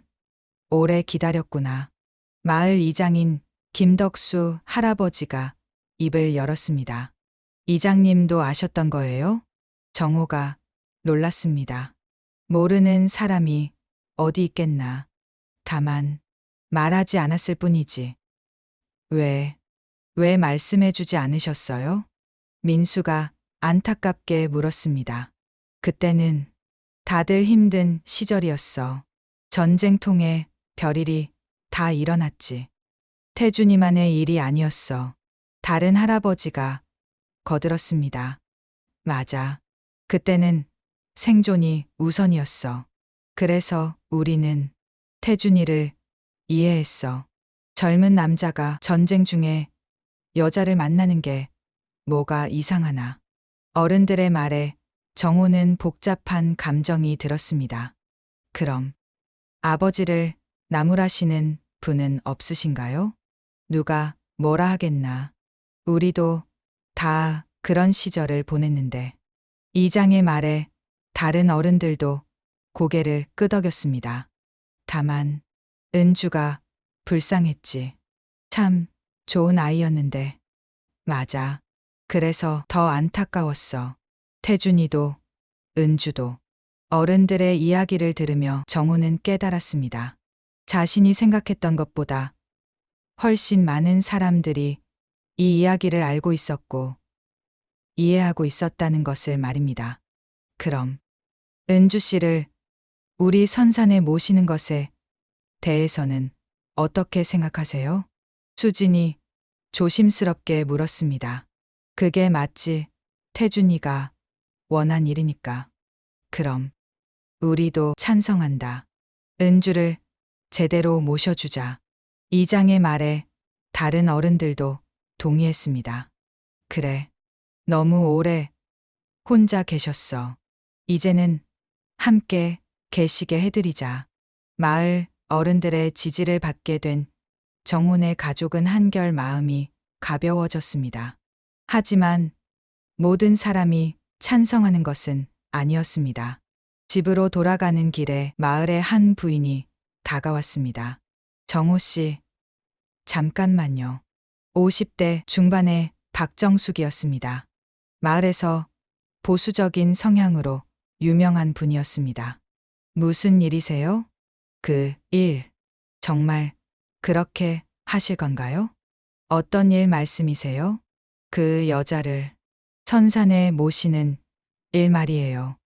Speaker 1: 오래 기다렸구나. 마을 이장인 김덕수 할아버지가 입을 열었습니다. 이장님도 아셨던 거예요? 정호가 놀랐습니다. 모르는 사람이 어디 있겠나. 다만 말하지 않았을 뿐이지. 왜 말씀해주지 않으셨어요? 민수가 안타깝게 물었습니다. 그때는 다들 힘든 시절이었어. 전쟁통에 별일이 다 일어났지. 태준이만의 일이 아니었어. 다른 할아버지가 거들었습니다. 맞아. 그때는 생존이 우선이었어. 그래서 우리는 태준이를 이해했어. 젊은 남자가 전쟁 중에 여자를 만나는 게 뭐가 이상하나. 어른들의 말에 정호는 복잡한 감정이 들었습니다. 그럼 아버지를 나무라시는 분은 없으신가요? 누가 뭐라 하겠나. 우리도 다 그런 시절을 보냈는데. 이장의 말에 다른 어른들도 고개를 끄덕였습니다. 다만 은주가 불쌍했지. 참 좋은 아이였는데. 맞아. 그래서 더 안타까웠어. 태준이도 은주도. 어른들의 이야기를 들으며 정호는 깨달았습니다. 자신이 생각했던 것보다 훨씬 많은 사람들이 이 이야기를 알고 있었고 이해하고 있었다는 것을 말입니다. 그럼 은주 씨를 우리 선산에 모시는 것에 대해서는 어떻게 생각하세요? 수진이 조심스럽게 물었습니다. 그게 맞지. 태준이가 원한 일이니까. 그럼 우리도 찬성한다. 은주를 제대로 모셔주자. 이장의 말에 다른 어른들도 동의했습니다. 그래. 너무 오래 혼자 계셨어. 이제는 함께 계시게 해드리자. 마을 어른들의 지지를 받게 된 정훈의 가족은 한결 마음이 가벼워졌습니다. 하지만 모든 사람이 찬성하는 것은 아니었습니다. 집으로 돌아가는 길에 마을의 한 부인이 다가왔습니다. 정호 씨, 잠깐만요. 50대 중반의 박정숙이었습니다. 마을에서 보수적인 성향으로 유명한 분이었습니다. 무슨 일이세요? 그 일, 정말 그렇게 하실 건가요? 어떤 일 말씀이세요? 그 여자를 선산에 모시는 일 말이에요.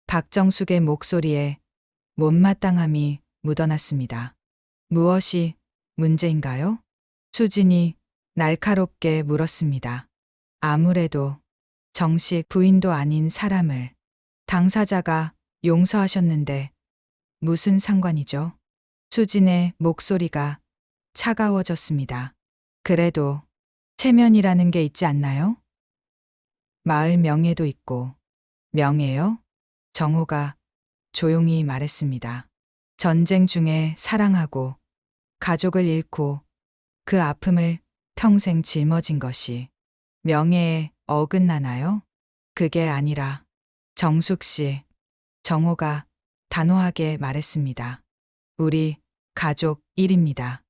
Speaker 1: 박정숙의 목소리에 못마땅함이 묻어났습니다. 무엇이 문제인가요? 수진이 날카롭게 물었습니다. 아무래도 정식 부인도 아닌 사람을 당사자가 용서하셨는데 무슨 상관이죠? 수진의 목소리가 차가워졌습니다. 그래도 체면이라는 게 있지 않나요? 마을 명예도 있고. 명예요? 정호가 조용히 말했습니다. 전쟁 중에 사랑하고 가족을 잃고 그 아픔을 평생 짊어진 것이 명예에 어긋나나요? 그게 아니라 정숙 씨, 정호가 단호하게 말했습니다. 우리 가족 일입니다.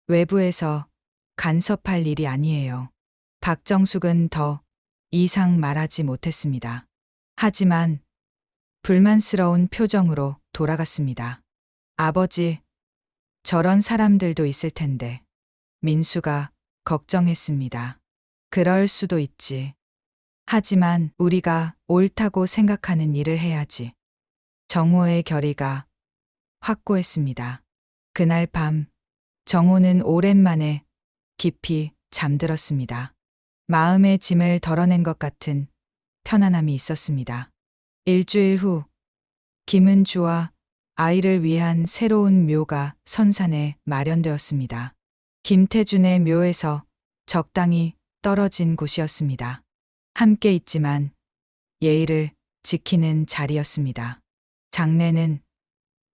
Speaker 1: 외부에서 간섭할 일이 아니에요. 박정숙은 더 이상 말하지 못했습니다. 하지만 불만스러운 표정으로 돌아갔습니다. 아버지, 저런 사람들도 있을 텐데. 민수가 걱정했습니다. 그럴 수도 있지. 하지만 우리가 옳다고 생각하는 일을 해야지. 정호의 결의가 확고했습니다. 그날 밤 정호는 오랜만에 깊이 잠들었습니다. 마음의 짐을 덜어낸 것 같은 편안함이 있었습니다. 일주일 후 김은주와 아이를 위한 새로운 묘가 선산에 마련되었습니다. 김태준의 묘에서 적당히 떨어진 곳이었습니다. 함께 있지만 예의를 지키는 자리였습니다. 장례는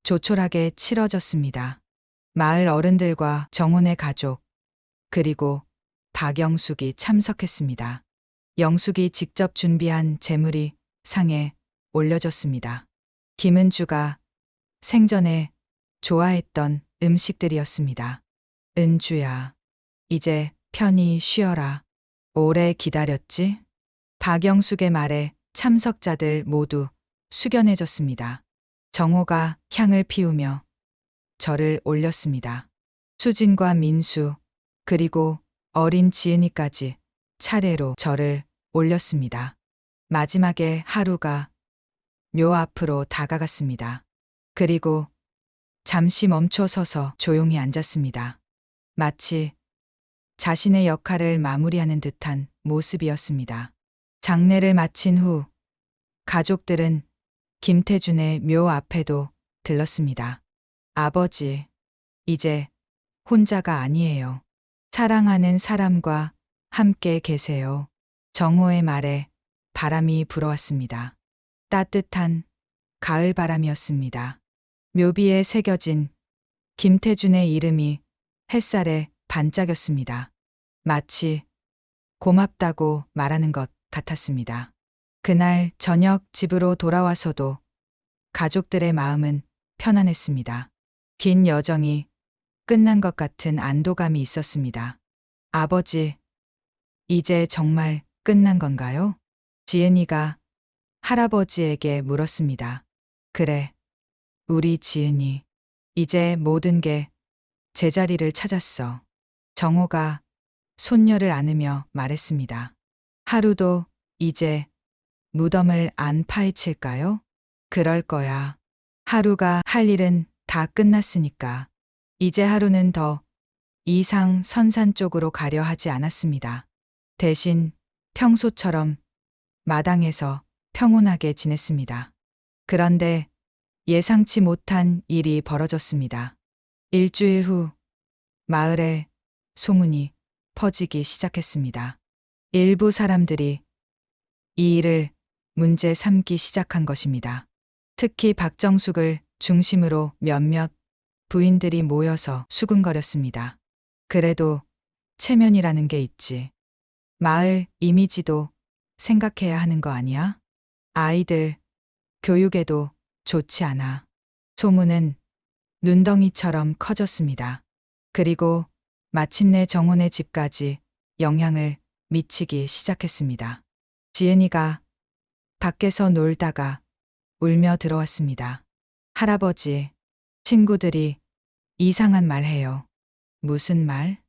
Speaker 1: 조촐하게 치러졌습니다. 마을 어른들과 정혼의 가족, 그리고 박영숙이 참석했습니다. 영숙이 직접 준비한 재물이 상에 올려졌습니다. 김은주가 생전에 좋아했던 음식들이었습니다. 은주야, 이제 편히 쉬어라. 오래 기다렸지? 박영숙의 말에 참석자들 모두 숙연해졌습니다. 정호가 향을 피우며 절을 올렸습니다. 수진과 민수, 그리고 어린 지은이까지 차례로 절을 올렸습니다. 마지막에 하루가 묘 앞으로 다가갔습니다. 그리고 잠시 멈춰 서서 조용히 앉았습니다. 마치 자신의 역할을 마무리하는 듯한 모습이었습니다. 장례를 마친 후 가족들은 김태준의 묘 앞에도 들렀습니다. 아버지, 이제 혼자가 아니에요. 사랑하는 사람과 함께 계세요. 정호의 말에 바람이 불어왔습니다. 따뜻한 가을 바람이었습니다. 묘비에 새겨진 김태준의 이름이 햇살에 반짝였습니다. 마치 고맙다고 말하는 것 같았습니다. 그날 저녁 집으로 돌아와서도 가족들의 마음은 편안했습니다. 긴 여정이 끝난 것 같은 안도감이 있었습니다. 아버지, 이제 정말 끝난 건가요? 지은이가 할아버지에게 물었습니다. 그래, 우리 지은이. 이제 모든 게 제자리를 찾았어. 정호가 손녀를 안으며 말했습니다. 하루도 이제 무덤을 안 파헤칠까요? 그럴 거야. 하루가 할 일은 다 끝났으니까. 이제 하루는 더 이상 선산 쪽으로 가려 하지 않았습니다. 대신 평소처럼 마당에서 평온하게 지냈습니다. 그런데 예상치 못한 일이 벌어졌습니다. 일주일 후 마을에 소문이 퍼지기 시작했습니다. 일부 사람들이 이 일을 문제 삼기 시작한 것입니다. 특히 박정숙을 중심으로 몇몇 부인들이 모여서 수군거렸습니다. 그래도 체면이라는 게 있지. 마을 이미지도 생각해야 하는 거 아니야? 아이들 교육에도 좋지 않아. 소문은 눈덩이처럼 커졌습니다. 그리고 마침내 정혼의 집까지 영향을 미치기 시작했습니다. 지은이가 밖에서 놀다가 울며 들어왔습니다. 할아버지, 친구들이 이상한 말 해요. 무슨 말?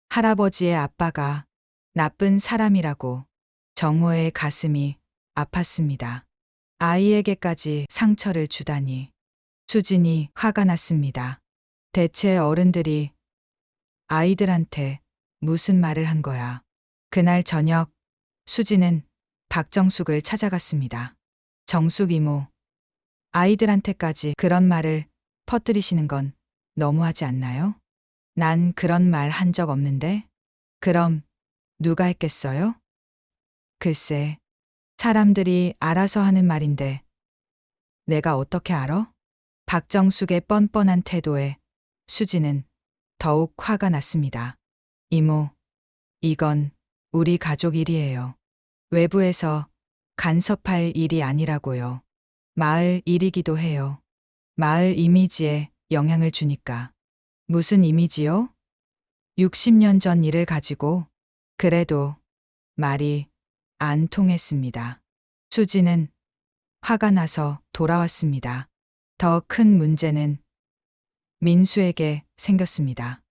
Speaker 1: 할아버지의 아빠가 나쁜 사람이라고. 정호의 가슴이 아팠습니다. 아이에게까지 상처를 주다니. 수진이 화가 났습니다. 대체 어른들이 아이들한테 무슨 말을 한 거야. 그날 저녁 수진은 박정숙을 찾아갔습니다. 정숙 이모, 아이들한테까지 그런 말을 퍼뜨리시는 건 너무하지 않나요? 난 그런 말 한 적 없는데? 그럼 누가 했겠어요? 글쎄, 사람들이 알아서 하는 말인데 내가 어떻게 알아? 박정숙의 뻔뻔한 태도에 수진은 더욱 화가 났습니다. 이모, 이건 우리 가족 일이에요. 외부에서 간섭할 일이 아니라고요. 마을 일이기도 해요. 마을 이미지에 영향을 주니까. 무슨 이미지요? 60년 전 일을 가지고. 그래도 말이 안 통했습니다. 수지는 화가 나서 돌아왔습니다. 더 큰 문제는 민수에게 생겼습니다.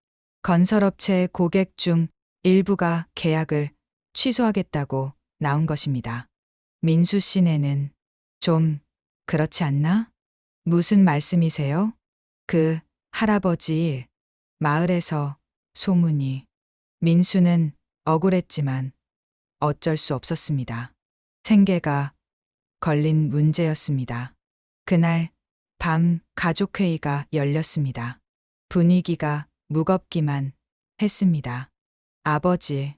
Speaker 1: 건설업체 고객 중 일부가 계약을 취소하겠다고 나온 것입니다. 민수 씨네는 좀 그렇지 않나? 무슨 말씀이세요? 그 할아버지 일, 마을에서 소문이. 민수는 억울했지만 어쩔 수 없었습니다. 생계가 걸린 문제였습니다. 그날 밤 가족회의가 열렸습니다. 분위기가 무겁기만 했습니다. 아버지,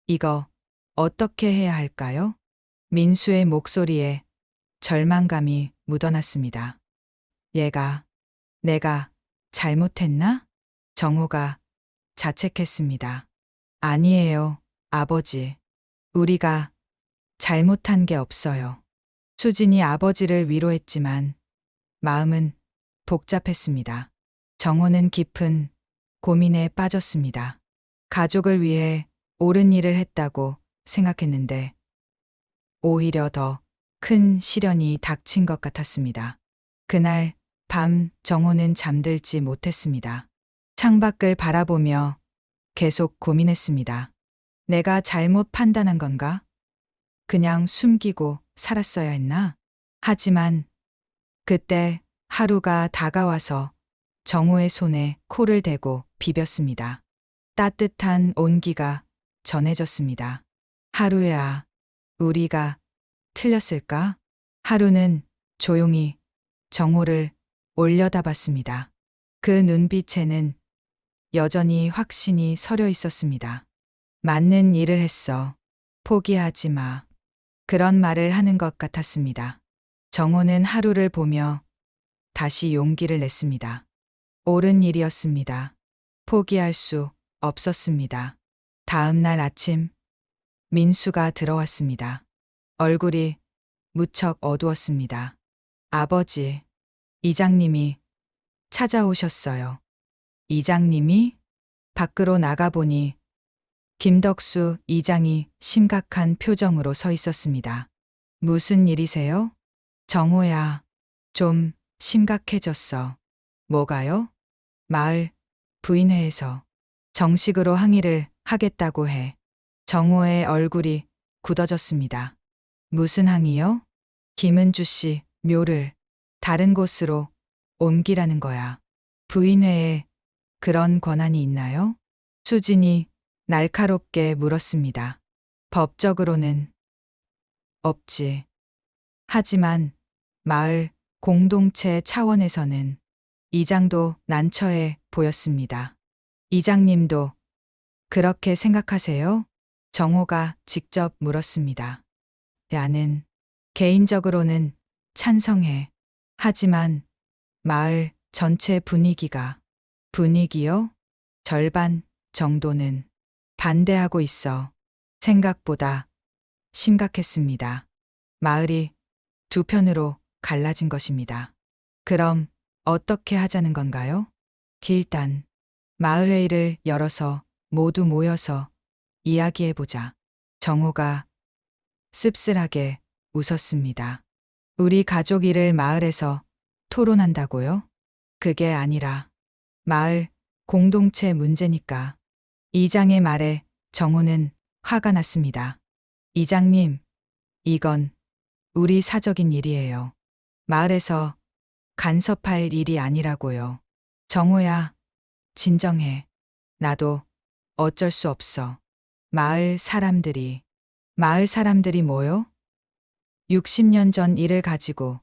Speaker 1: 이거 어떻게 해야 할까요? 민수의 목소리에 절망감이 묻어났습니다. 내가 잘못했나? 정호가 자책했습니다. 아니에요, 아버지. 우리가 잘못한 게 없어요. 수진이 아버지를 위로했지만 마음은 복잡했습니다. 정호는 깊은 고민에 빠졌습니다. 가족을 위해 옳은 일을 했다고 생각했는데 오히려 더 큰 시련이 닥친 것 같았습니다. 그날 밤 정호는 잠들지 못했습니다. 창밖을 바라보며 계속 고민했습니다. 내가 잘못 판단한 건가? 그냥 숨기고 살았어야 했나? 하지만 그때 하루가 다가와서 정호의 손에 코를 대고 비볐습니다. 따뜻한 온기가 전해졌습니다. 하루야, 우리가 틀렸을까? 하루는 조용히 정호를 올려다봤습니다. 그 눈빛에는 여전히 확신이 서려 있었습니다. 맞는 일을 했어. 포기하지 마. 그런 말을 하는 것 같았습니다. 정호는 하루를 보며 다시 용기를 냈습니다. 옳은 일이었습니다. 포기할 수 없었습니다. 다음 날 아침, 민수가 들어왔습니다. 얼굴이 무척 어두웠습니다. 아버지, 이장님이 찾아오셨어요. 이장님이? 밖으로 나가보니 김덕수 이장이 심각한 표정으로 서 있었습니다. 무슨 일이세요? 정호야, 좀 심각해졌어. 뭐가요? 마을 부인회에서 정식으로 항의를 하겠다고 해. 정호의 얼굴이 굳어졌습니다. 무슨 항의요? 김은주 씨 묘를 다른 곳으로 옮기라는 거야. 부인회에 그런 권한이 있나요? 수진이 날카롭게 물었습니다. 법적으로는 없지. 하지만 마을 공동체 차원에서는 이장도 난처해 보였습니다. 이장님도 그렇게 생각하세요? 정호가 직접 물었습니다. 나는 개인적으로는 찬성해. 하지만 마을 전체 분위기요? 절반 정도는 반대하고 있어. 생각보다 심각했습니다. 마을이 두 편으로 갈라진 것입니다. 그럼 어떻게 하자는 건가요? 일단 마을회의를 열어서 모두 모여서 이야기해보자. 정호가 씁쓸하게 웃었습니다. 우리 가족 일을 마을에서 토론한다고요? 그게 아니라 마을 공동체 문제니까. 이장의 말에 정호는 화가 났습니다. 이장님, 이건 우리 사적인 일이에요. 마을에서 간섭할 일이 아니라고요. 정호야, 진정해. 나도 어쩔 수 없어. 마을 사람들이 뭐요? 60년 전 일을 가지고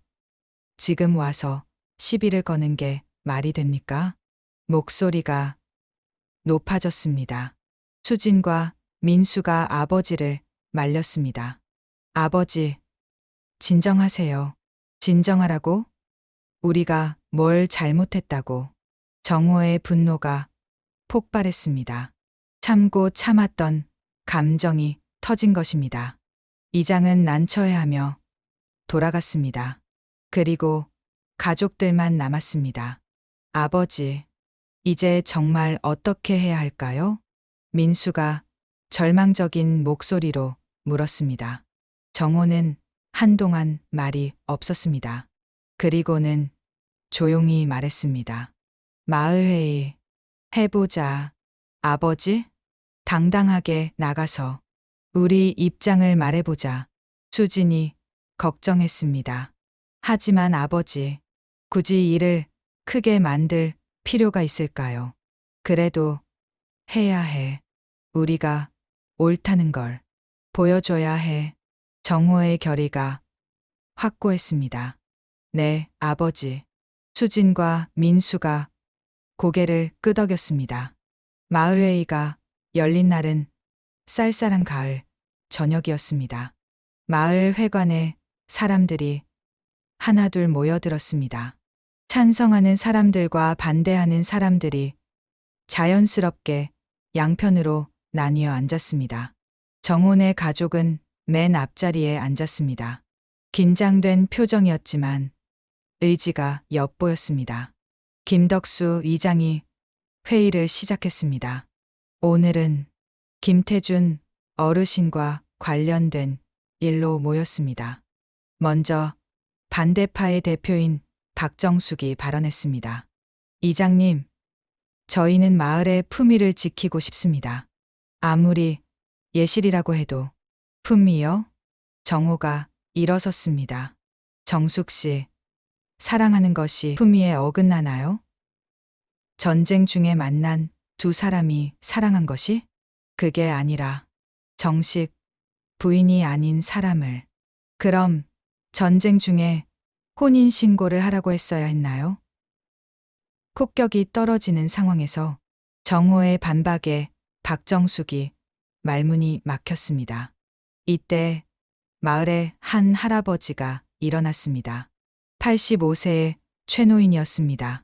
Speaker 1: 지금 와서 시비를 거는 게 말이 됩니까? 목소리가 높아졌습니다. 수진과 민수가 아버지를 말렸습니다. 아버지, 진정하세요. 진정하라고? 우리가 뭘 잘못했다고. 정호의 분노가 폭발했습니다. 참고 참았던 감정이 터진 것입니다. 이장은 난처해하며 돌아갔습니다. 그리고 가족들만 남았습니다. 아버지, 이제 정말 어떻게 해야 할까요? 민수가 절망적인 목소리로 물었습니다. 정호는 한동안 말이 없었습니다. 그리고는 조용히 말했습니다. 마을회의 해보자. 아버지? 당당하게 나가서 우리 입장을 말해보자. 수진이 걱정했습니다. 하지만 아버지, 굳이 일을 크게 만들 필요가 있을까요? 그래도 해야 해. 우리가 옳다는 걸 보여줘야 해. 정호의 결의가 확고했습니다. 네, 아버지. 수진과 민수가 고개를 끄덕였습니다. 마을회의가 열린 날은 쌀쌀한 가을 저녁이었습니다. 마을 회관에 사람들이 하나둘 모여들었습니다. 찬성하는 사람들과 반대하는 사람들이 자연스럽게 양편으로 나뉘어 앉았습니다. 정혼의 가족은 맨 앞자리에 앉았습니다. 긴장된 표정이었지만 의지가 엿보였습니다. 김덕수 이장이 회의를 시작했습니다. 오늘은 김태준 어르신과 관련된 일로 모였습니다. 먼저 반대파의 대표인 박정숙이 발언했습니다. 이장님, 저희는 마을의 품위를 지키고 싶습니다. 아무리 예실이라고 해도. 품위요? 정호가 일어섰습니다. 정숙 씨, 사랑하는 것이 품위에 어긋나나요? 전쟁 중에 만난 두 사람이 사랑한 것이? 그게 아니라 정식 부인이 아닌 사람을. 그럼 전쟁 중에 혼인신고를 하라고 했어야 했나요? 폭격이 떨어지는 상황에서 정호의 반박에 박정숙이 말문이 막혔습니다. 이때 마을의 한 할아버지가 일어났습니다. 85세의 최노인이었습니다.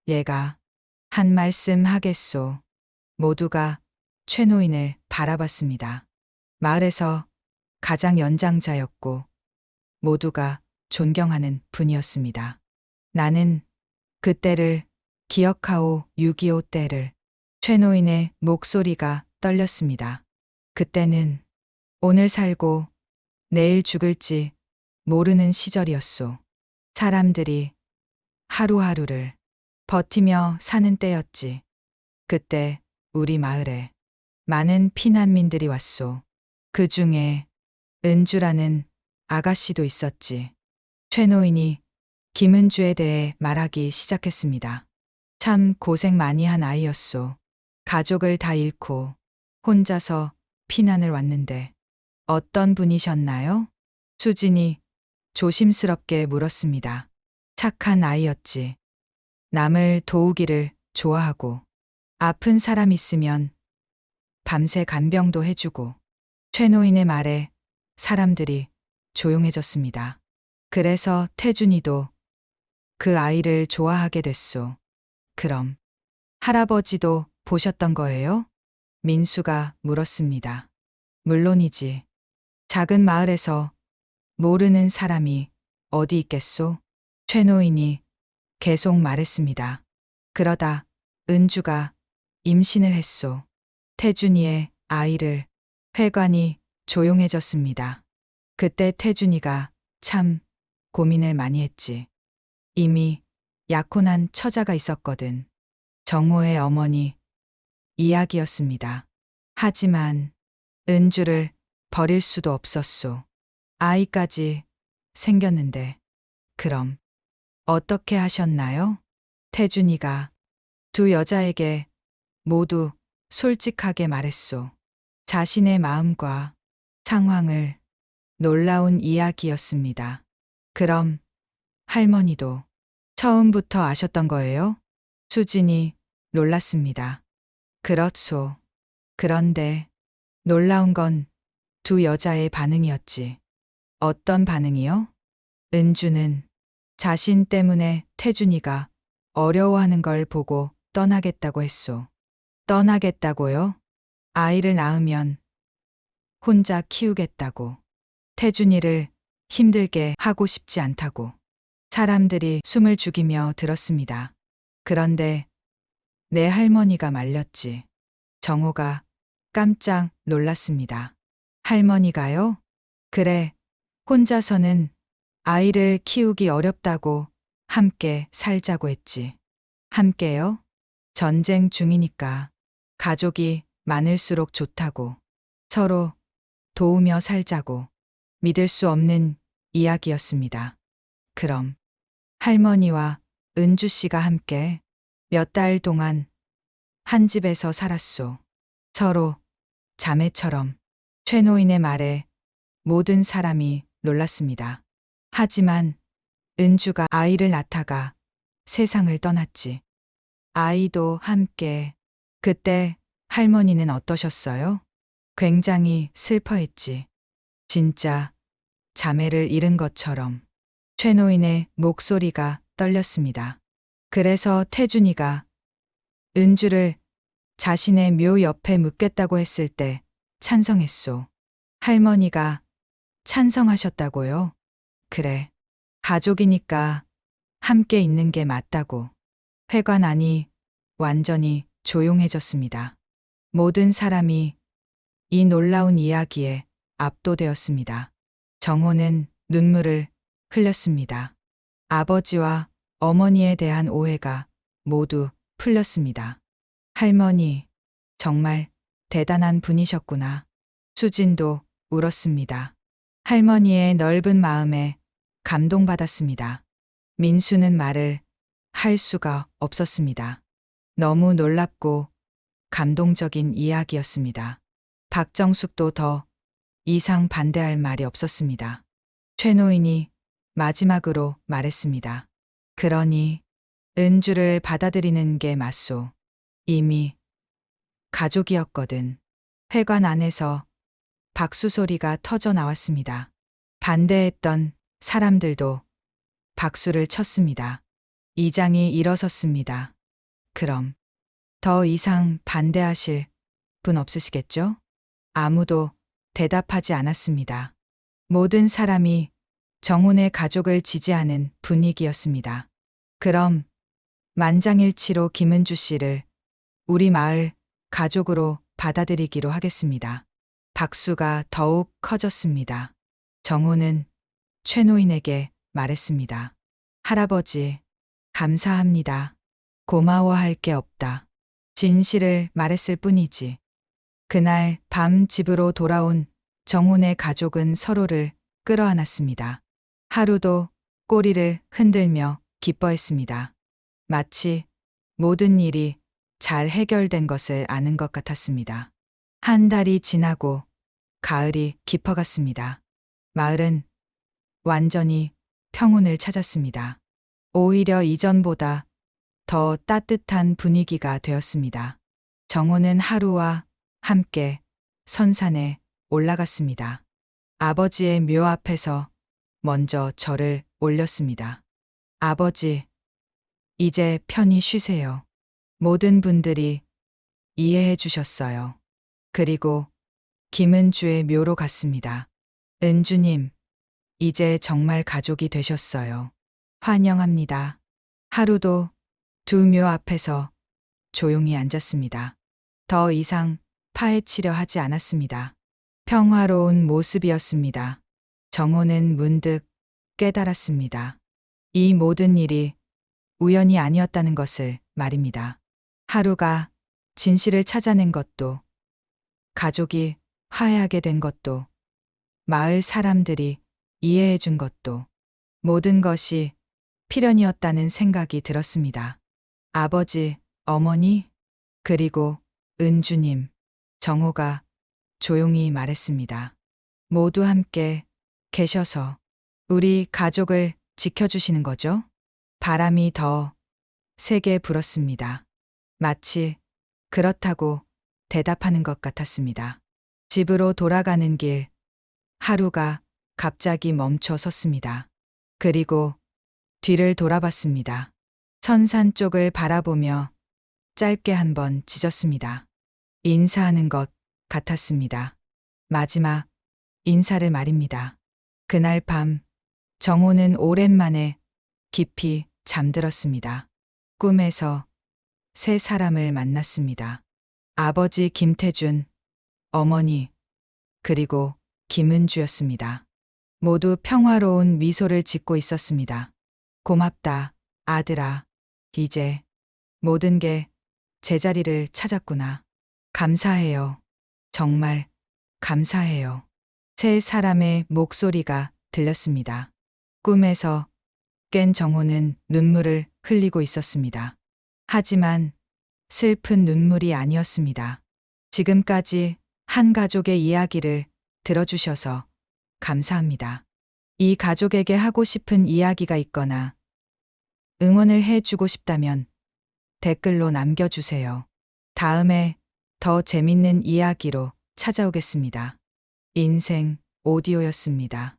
Speaker 1: 얘가 한 말씀 하겠소. 모두가 최노인을 바라봤습니다. 마을에서 가장 연장자였고 모두가 존경하는 분이었습니다. 나는 그때를 기억하오. 6.25 때를. 최노인의 목소리가 떨렸습니다. 그때는 오늘 살고 내일 죽을지 모르는 시절이었소. 사람들이 하루하루를 버티며 사는 때였지. 그때 우리 마을에 많은 피난민들이 왔소. 그 중에 은주라는 아가씨도 있었지. 최노인이 김은주에 대해 말하기 시작했습니다. 참 고생 많이 한 아이였소. 가족을 다 잃고 혼자서 피난을 왔는데 어떤 분이셨나요? 수진이 조심스럽게 물었습니다. 착한 아이였지. 남을 도우기를 좋아하고 아픈 사람 있으면 밤새 간병도 해주고. 최노인의 말에 사람들이 조용해졌습니다. 그래서 태준이도 그 아이를 좋아하게 됐소. 그럼 할아버지도 보셨던 거예요? 민수가 물었습니다. 물론이지. 작은 마을에서 모르는 사람이 어디 있겠소? 최노인이 계속 말했습니다. 그러다 은주가 임신을 했소. 태준이의 아이를. 회관이 조용해졌습니다. 그때 태준이가 참 고민을 많이 했지. 이미 약혼한 처자가 있었거든. 정호의 어머니 이야기였습니다. 하지만 은주를 버릴 수도 없었소. 아이까지 생겼는데. 그럼 어떻게 하셨나요? 태준이가 두 여자에게 모두 솔직하게 말했소. 자신의 마음과 상황을. 놀라운 이야기였습니다. 그럼 할머니도 처음부터 아셨던 거예요? 수진이 놀랐습니다. 그렇소. 그런데 놀라운 건 두 여자의 반응이었지. 어떤 반응이요? 은주는 자신 때문에 태준이가 어려워하는 걸 보고 떠나겠다고 했소. 떠나겠다고요? 아이를 낳으면 혼자 키우겠다고. 태준이를 힘들게 하고 싶지 않다고. 사람들이 숨을 죽이며 들었습니다. 그런데 내 할머니가 말렸지. 정호가 깜짝 놀랐습니다. 할머니가요? 그래, 혼자서는 아이를 키우기 어렵다고 함께 살자고 했지. 함께요? 전쟁 중이니까 가족이 많을수록 좋다고. 서로 도우며 살자고. 믿을 수 없는 이야기였습니다. 그럼 할머니와 은주 씨가 함께 몇 달 동안 한 집에서 살았소. 서로 자매처럼. 최 노인의 말에 모든 사람이 놀랐습니다. 하지만 은주가 아이를 낳다가 세상을 떠났지. 아이도 함께. 그때 할머니는 어떠셨어요? 굉장히 슬퍼했지. 진짜 자매를 잃은 것처럼. 최 노인의 목소리가 떨렸습니다. 그래서 태준이가 은주를 자신의 묘 옆에 묻겠다고 했을 때 찬성했소. 할머니가 찬성하셨다고요? 그래. 가족이니까 함께 있는 게 맞다고. 회관 안이 완전히 조용해졌습니다. 모든 사람이 이 놀라운 이야기에 압도되었습니다. 정호는 눈물을 흘렸습니다. 아버지와 어머니에 대한 오해가 모두 풀렸습니다. 할머니, 정말 대단한 분이셨구나. 수진도 울었습니다. 할머니의 넓은 마음에 감동받았습니다. 민수는 말을 할 수가 없었습니다. 너무 놀랍고 감동적인 이야기였습니다. 박정숙도 더 이상 반대할 말이 없었습니다. 최 노인이 마지막으로 말했습니다. 그러니 은주를 받아들이는 게 맞소. 이미 가족이었거든. 회관 안에서 박수 소리가 터져 나왔습니다. 반대했던 사람들도 박수를 쳤습니다. 이장이 일어섰습니다. 그럼 더 이상 반대하실 분 없으시겠죠? 아무도 대답하지 않았습니다. 모든 사람이 정훈의 가족을 지지하는 분위기였습니다. 그럼 만장일치로 김은주 씨를 우리 마을 가족으로 받아들이기로 하겠습니다. 박수가 더욱 커졌습니다. 정훈은 최 노인에게 말했습니다. 할아버지, 감사합니다. 고마워할 게 없다. 진실을 말했을 뿐이지. 그날 밤 집으로 돌아온 정훈의 가족은 서로를 끌어안았습니다. 하루도 꼬리를 흔들며 기뻐했습니다. 마치 모든 일이 잘 해결된 것을 아는 것 같았습니다. 한 달이 지나고 가을이 깊어갔습니다. 마을은 완전히 평온을 찾았습니다. 오히려 이전보다 더 따뜻한 분위기가 되었습니다. 정호는 하루와 함께 선산에 올라갔습니다. 아버지의 묘 앞에서 먼저 절을 올렸습니다. 아버지, 이제 편히 쉬세요. 모든 분들이 이해해 주셨어요. 그리고 김은주의 묘로 갔습니다. 은주님, 이제 정말 가족이 되셨어요. 환영합니다. 하루도 두 묘 앞에서 조용히 앉았습니다. 더 이상 파헤치려 하지 않았습니다. 평화로운 모습이었습니다. 정호는 문득 깨달았습니다. 이 모든 일이 우연이 아니었다는 것을 말입니다. 하루가 진실을 찾아낸 것도, 가족이 화해하게 된 것도, 마을 사람들이 이해해 준 것도, 모든 것이 필연이었다는 생각이 들었습니다. 아버지, 어머니, 그리고 은주님, 정호가 조용히 말했습니다. 모두 함께 계셔서 우리 가족을 지켜주시는 거죠? 바람이 더 세게 불었습니다. 마치 그렇다고 대답하는 것 같았습니다. 집으로 돌아가는 길, 하루가 갑자기 멈춰 섰습니다. 그리고 뒤를 돌아봤습니다. 선산 쪽을 바라보며 짧게 한번 짖었습니다. 인사하는 것 같았습니다. 마지막 인사를 말입니다. 그날 밤 정호는 오랜만에 깊이 잠들었습니다. 꿈에서 세 사람을 만났습니다. 아버지 김태준, 어머니, 그리고 김은주였습니다. 모두 평화로운 미소를 짓고 있었습니다. 고맙다, 아들아. 이제 모든 게 제자리를 찾았구나. 감사해요. 정말 감사해요. 세 사람의 목소리가 들렸습니다. 꿈에서 깬 정호는 눈물을 흘리고 있었습니다. 하지만 슬픈 눈물이 아니었습니다. 지금까지 한 가족의 이야기를 들어주셔서 감사합니다. 이 가족에게 하고 싶은 이야기가 있거나 응원을 해주고 싶다면 댓글로 남겨주세요. 다음에 더 재밌는 이야기로 찾아오겠습니다. 인생 오디오였습니다.